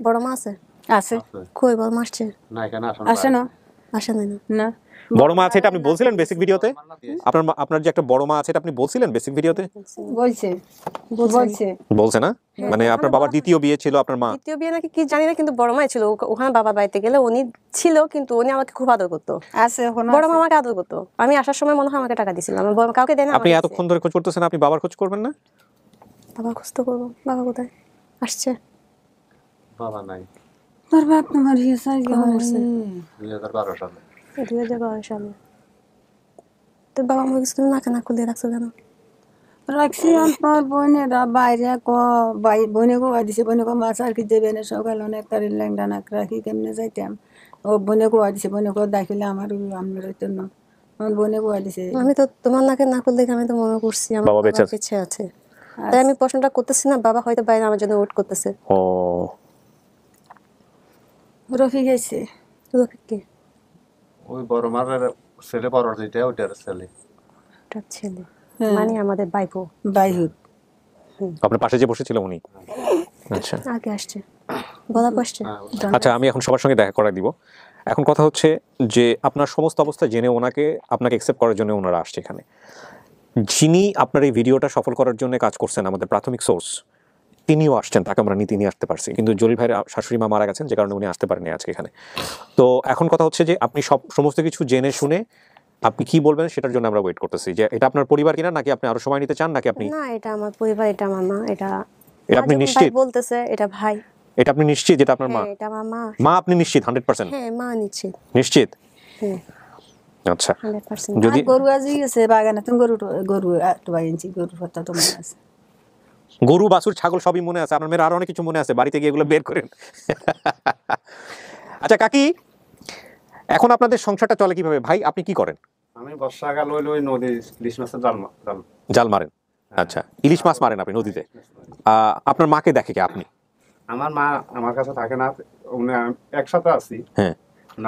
বড় মা আছে? আছে। কই বড় মা আসছে? না এখানে আসে না। আসে না? না বড় মা আছে এটা আপনি বলছিলেন বেসিক ভিডিওতে? আপনার যে একটা বড় মা আছে এটা আপনি বলছিলেন বেসিক ভিডিওতে? বলছে না? মানে আপনার বাবার দ্বিতীয় বিয়ে ছিল আপনার মা? দ্বিতীয় বিয়ে নাকি কি জানি না, কিন্তু বড় মাই ছিল। ওখানে বাবা বাড়িতে গেলে উনি ছিল, কিন্তু উনি আমাকে খুব আদর করতো। বড় মা আমাকে আদর করতো। আমি আসার সময় মনে হয় আমাকে টাকা দিছিল, আমি কাউকে দেয় না। আপনি এতক্ষণ ধরে খোঁজ করতেছেন, আপনি বাবার খোঁজ করবেন না? বাবা খোঁজ তো করবো। বাবা কোথায়? আসছে? বাবা নাই। তোর বাপ তোমার হিসা কখন মরছে? 2012 সালে। 2012 সালে। তোর বাবা মরে গেছে, তুমি নাকে নাক খুলে রাখছো কেন? রাখছি আমার বোনেরা বাইরে বোনে গোয়া দিছে, বোনে গো মাছ আর কি দেবে না, সকাল অনেক তারি ল্যাংডা নাক রাখি কেমনে যাইতাম। ও বোনে গোয়া দিছে, বোনে গো দেখিলে আমার আমার হইতো না, আমার বোনে গোয়া দিছে। আমি তো তোমার নাকে নাক খুলে দেখে আমি তো মনে করছি আমার বাবা বেঁচে আছে, তাই আমি প্রশ্নটা করতেছি না। বাবা হয়তো বাইরে আমার জন্য ওয়েট করতেছে। ও রফিক গেছে। রফিক কে? ওই বড় মার ছেলে, বড় যেটা ওটার ছেলে। ওটার ছেলে মানে আমাদের বাইপো? বাইহুত আপনার পাশে যে বসেছিল উনি? আচ্ছা, আগে আসছে, বলা আসছে। আচ্ছা আমি এখন সবার সঙ্গে দেখা করাই দিব। এখন কথা হচ্ছে যে আপনার সমস্ত অবস্থা জেনে আপনাকে অ্যাকসেপ্ট করার জন্য ওনারা আসছে এখানে। যিনি আপনার এই ভিডিওটা সফল করার জন্য কাজ করছেন, আমাদের প্রাথমিক সোর্স, তিনিও আসছেন, তাকে আমরা নীতি নিয়ে আসতে পারছি, কিন্তু জলিল ভাইয়ের শাশুড়ি মা মারা গেছেন যে কারণে উনি আসতে পারেননি আজকে এখানে। তো এখন কথা হচ্ছে যে আপনি সমস্ত কিছু জেনে শুনে আপনি কি বলবেন সেটার জন্য আমরা ওয়েট করতেছি, যে এটা আপনার পরিবার কিনা, নাকি আপনি আরো সময় নিতে চান, নাকি আপনি? না, এটা আমার পরিবার, এটা আমার মা। এটা আপনি নিশ্চিত বলতেছে? এটা ভাই। এটা আপনি নিশ্চিত যেটা আপনার মা? এটা আমার মা। মা আপনি নিশ্চিত 100%? হ্যাঁ মা নিশ্চিত। নিশ্চিত? হ্যাঁ আচ্ছা। 100%। যদি গরু আজি গেছে বাগানে, তুমি গরু একটু বাইনছি, গরু কথা তো মনে আছে? গরু বাছুর ছাগল সবই মনে আছে, আপনার মেয়ের আরো অনেক কিছু মনে আছে, বাড়িতে গিয়ে এগুলো বের করেন। আচ্ছা কাকি, এখন আপনাদের সংসারটা চলে কিভাবে? ভাই আপনি কি করেন? আমি বর্ষাকাল হইলে ওই নদী ইলিশ মাছের জাল মারেন? আচ্ছা, ইলিশ মাছ মারেন আপনি নদীতে। আপনার মাকে দেখে কি আপনি? আমার মা আমার কাছে থাকে না, একসাথে আছি। হ্যাঁ,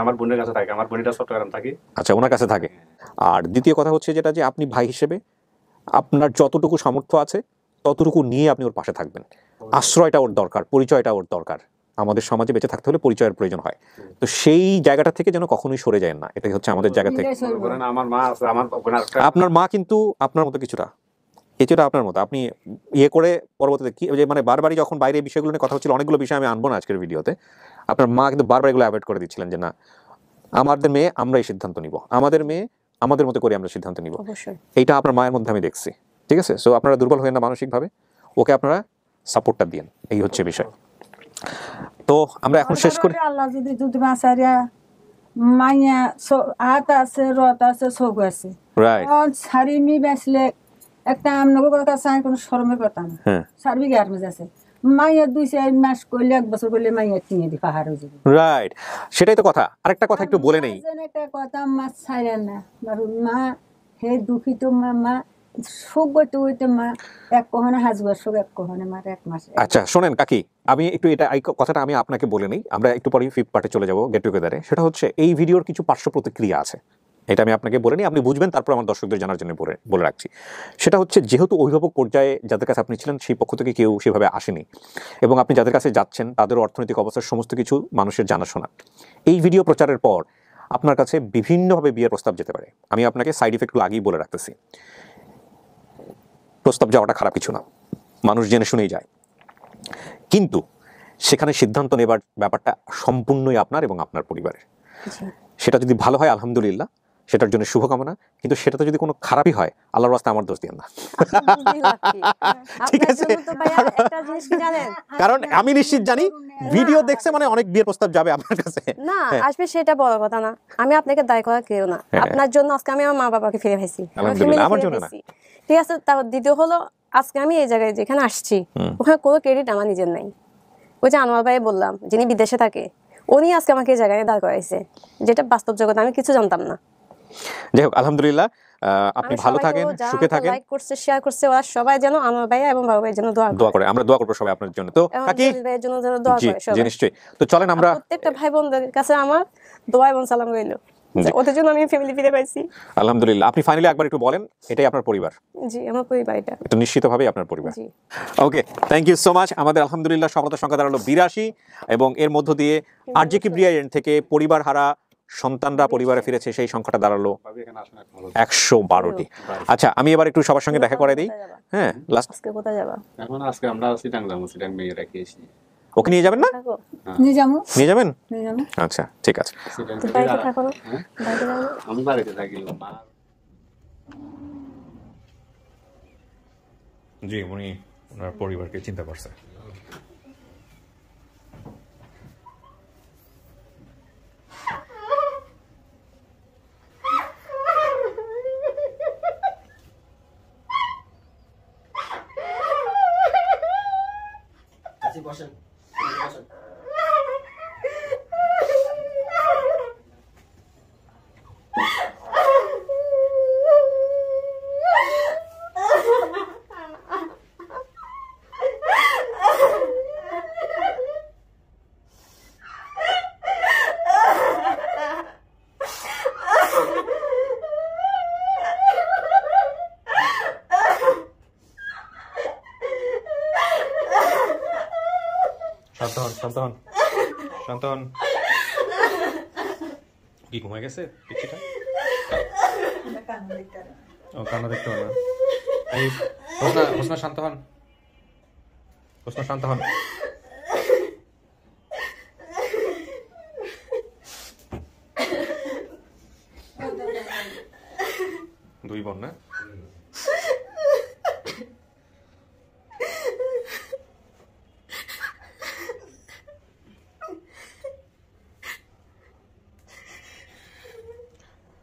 আমার বোনের কাছে থাকে, আমার বোনটা চট্টগ্রাম থাকে। আচ্ছা, ওনার কাছে থাকে। আর দ্বিতীয় কথা হচ্ছে যেটা, যে আপনি ভাই হিসেবে আপনার যতটুকু সামর্থ্য আছে ততটুকু নিয়ে আপনি ওর পাশে থাকবেন। আশ্রয়টা ওর দরকার, পরিচয়টা ওর দরকার। আমাদের সমাজে বেঁচে থাকতে হলে পরিচয়ের প্রয়োজন হয়, তো সেই জায়গাটা থেকে যেন কখনোই সরে যায় না, এটাই হচ্ছে আমাদের জায়গা থেকে। আমার মা আছে, আপনার মা কিন্তু আপনার মতো কিছুটা আপনার মতো। আপনি করে পরবর্তীতে কি মানে বারবারই যখন বাইরে বিষয়গুলো নিয়ে কথা হচ্ছিল, অনেকগুলো বিষয় আমি আনবো না আজকের ভিডিওতে, আপনার মা কিন্তু বারবার এগুলো অ্যাভয়েড করে দিচ্ছিলেন যে না, আমাদের মেয়ে আমরাই সিদ্ধান্ত নিব, আমাদের মেয়ে আমাদের মতো করে আমরা সিদ্ধান্ত নিব। এইটা আপনার মায়ের মধ্যে আমি দেখছি, ঠিক আছে? সো আপনারা দুর্বল হয়ে না মানসিকভাবে, ওকে আপনারা সাপোর্টটা দিন, এই হচ্ছে বিষয়। তো আমরা এখন শেষ করি। আল্লাহ যদি বাঁচারিয়া মাইয়া হাত আছে, রথ আছে, চোখ আছে, সারিমি বেসলে একটা আমনগর কাছে আমি কোনো শরমে পেতাম। সার্বি গার মধ্যে আছে মাইয়া 2-4 মাস করলে, 1 বছর করলে মাইয়া কিনে দি পাহাড় হয়ে যাবে। রাইট, সেটাই তো কথা। আরেকটা কথা একটু বলে নেই, একটা কথা, মাছ ছাড়ে না মা, হে দুঃখিত মা, শোক করতে হইতে মা এক কখনো হাজবার শোক, এক কখনো মার 1 মাস। আচ্ছা শোনেন কাকি, আমি একটু এটা কথাটা আমি আপনাকে বলে নেই, আমরা একটু পরে 5th পার্টে চলে যাবো গেট টুগেদারে। সেটা হচ্ছে এই ভিডিওর কিছু পার্শ্ব প্রতিক্রিয়া আছে, এটা আমি আপনাকে বলে নিই, আপনি বুঝবেন, তারপর আমার দর্শকদের জানার জন্য বলে রাখছি। সেটা হচ্ছে, যেহেতু অভিভাবক পর্যায়ে যাদের কাছে আপনি ছিলেন সেই পক্ষ থেকে কেউ সেভাবে আসেনি, এবং আপনি যাদের কাছে যাচ্ছেন তাদের অর্থনৈতিক অবস্থার সমস্ত কিছু মানুষের জানাশোনা। এই ভিডিও প্রচারের পর আপনার কাছে বিভিন্নভাবে বিয়ের প্রস্তাব যেতে পারে। আমি আপনাকে সাইড ইফেক্টগুলো আগেই বলে রাখতেছি। প্রস্তাব যাওয়াটা খারাপ কিছু না, মানুষ জেনে শুনেই যায়, কিন্তু সেখানে সিদ্ধান্ত নেবার ব্যাপারটা সম্পূর্ণই আপনার এবং আপনার পরিবারের। সেটা যদি ভালো হয় আলহামদুলিল্লাহ, সেটার জন্য শুভকামনা, কিন্তু সেটাতে যদি কোনো খারাপই হয় আল্লাহর রাস্তায় আমার দোষ দিয়েন না, ঠিক আছে? কারণ আমি নিশ্চিত জানি ভিডিও দেখছে মানে অনেক বিয়ের প্রস্তাব যাবে আপনার কাছে, না আসবে সেটা বড় কথা না। আমি আপনাকে দায় করা কেউ না, আপনার জন্য আজকে আমি আমার মা বাবাকে ফিরে পেয়েছি, আলহামদুলিল্লাহ, আমার জন্য না। ঠিক আছে। তারপর দ্বিতীয় হলো আজকে আমি এই জায়গায় যেখানে আসছি ওখানে কোনো ক্রেডিট আমার নিজের নাই। ওই যে আনোয়ার ভাই বললাম, যিনি বিদেশে থাকে, উনি আজকে আমাকে এই জায়গায় দাঁড় করাইছে, যেটা বাস্তব জগতে আমি কিছু জানতাম না। যাই হোক, আলহামদুলিল্লাহ, আপনি ভালো থাকেন, সুখে থাকেন। লাইক করছে, শেয়ার করছে, ওরা সবাই যেন আনোয়ার ভাই এবং বাবা ভাইয়ের জন্য দোয়া করে। আমরা দোয়া করব সবাই আপনার জন্য। তো কাকি ভাইয়ের জন্য যেন দোয়া করে সবাই। জি নিশ্চয়ই। তো চলেন আমরা প্রত্যেকটা ভাই বোনদের কাছে আমার দোয়া এবং সালাম রইল, ওদের জন্য আমি ফ্যামিলি ফিরে পাইছি। আলহামদুলিল্লাহ। আপনি ফাইনালি একবার একটু বলেন, এটাই আপনার পরিবার? জি, আমার পরিবার এটা। এটা নিশ্চিতভাবেই আপনার পরিবার। জি। ওকে, থ্যাংক ইউ সো মাচ। আমাদের আলহামদুলিল্লাহ সফলতার সংখ্যা দাঁড়ালো 82, এবং এর মধ্য দিয়ে আরজে কিবরিয়া এন্ড থেকে পরিবার হারা সন্তানরা পরিবারে ফিরেছে, সেই সংখ্যাটা দাঁড়ালো 112টি। আচ্ছা, আমি এবার একটু সবার সঙ্গে দেখা করে দিই। হ্যাঁ, লাস্ট আজকে কোথায় যাবা? এখন আজকে আমরা সিটাং যাবো, সিটাং মেয়ে রেখেছি। ওকে নিয়ে যাবেন না? নিয়ে যাবো। নিয়ে যাবেন? নিয়ে যাবো। আচ্ছা, ঠিক আছে। বাড়িতে থাকো না? বাড়িতে যাবো। আমি বাড়িতে থাকি। জি, উনি ওনার পরিবারকে চিন্তা করছে। বসেন, বসেন। শান্ত হন, শান্ত হন। কি ঘুমায় গেছে পিচ্ছিটা? ও কান্না দেখতে হবে না। এই হোসনা শান্ত হন, হোসনা শান্ত হন। দুই বোন না?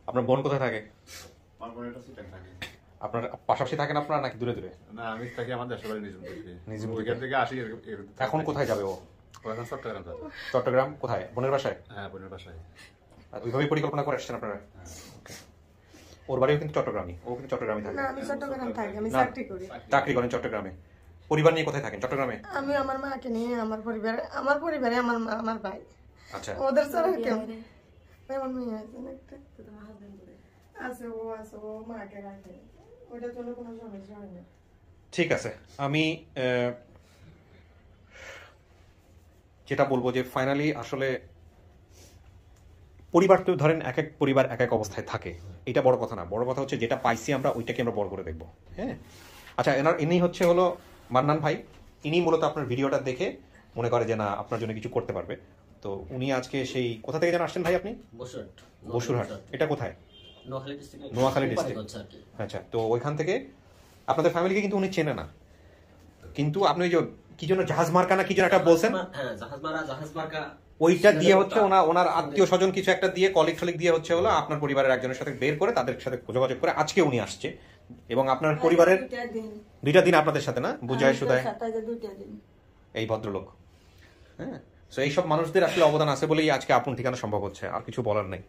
আপনার বোন কোথায় থাকে? আপনার পাশাপাশি থাকেন আপনারা নাকি দূরে দূরে? না, আমি থাকি আমার দেশের বাড়ি নিজুম ওইখান থেকে আসি। এখন কোথায় যাবে ও? এখন চট্টগ্রাম যাবে। চট্টগ্রাম কোথায়? বোনের বাসায়? হ্যাঁ, বোনের বাসায়। আর ওইভাবেই পরিকল্পনা করে আসছেন আপনারা? ওর বাড়িও কিন্তু চট্টগ্রামই, ও কিন্তু চট্টগ্রামে থাকে। না, আমি চট্টগ্রাম থাকি, আমি চাকরি করি। চাকরি করেন চট্টগ্রামে। পরিবার নিয়ে কোথায় থাকেন চট্টগ্রামে? আমি আমার মাকে নিয়ে, আমার পরিবারে আমার মা, আমার ভাই। আচ্ছা, ওদের ছাড়া কেউ এমন মেয়ে আছে না একটা আছে, ও মাকে রাখে, ওটার জন্য কোনো সমস্যা হয় না। ঠিক আছে। আমি যেটা বলবো যে ফাইনালি আসলে পরিবার তো ধরেন এক এক পরিবার এক এক অবস্থায় থাকে, এটা বড় কথা না। বড় কথা হচ্ছে যেটা পাইছি আমরা ওইটাকে আমরা বড় করে দেখবো। হ্যাঁ, আচ্ছা, ইনি হচ্ছে হলো মান্নান ভাই। ইনি মূলত আপনার ভিডিওটা দেখে মনে করে যে না আপনার জন্য কিছু করতে পারবে। তো উনি আজকে সেই কোথা থেকে যেন আসছেন ভাই আপনি? বসুরহাট। এটা কোথায়? নোয়াখালী ডিস্ট্রিক্ট। আচ্ছা, তো ওইখান থেকে আপনাদের ফ্যামিলিকে কিন্তু উনি চেনে না, কিন্তু আপনি ওই যে কি জন্য জাহাজ মার্কা না কি যেন একটা বলছেন, ওইটা দিয়ে হচ্ছে ওনার আত্মীয় স্বজন কিছু একটা দিয়ে কলিগ টলিগ দিয়ে হচ্ছে হলো আপনার পরিবারের একজনের সাথে বের করে তাদের সাথে যোগাযোগ করে আজকে উনি আসছে, এবং আপনার পরিবারের 2টা দিন আপনাদের সাথে না বুঝায় শুধায় এই ভদ্রলোক। হ্যাঁ, তো এইসব মানুষদের আসলে অবদান আছে বলেই আজকে আপন ঠিকানা সম্ভব হচ্ছে, আর কিছু বলার নেই।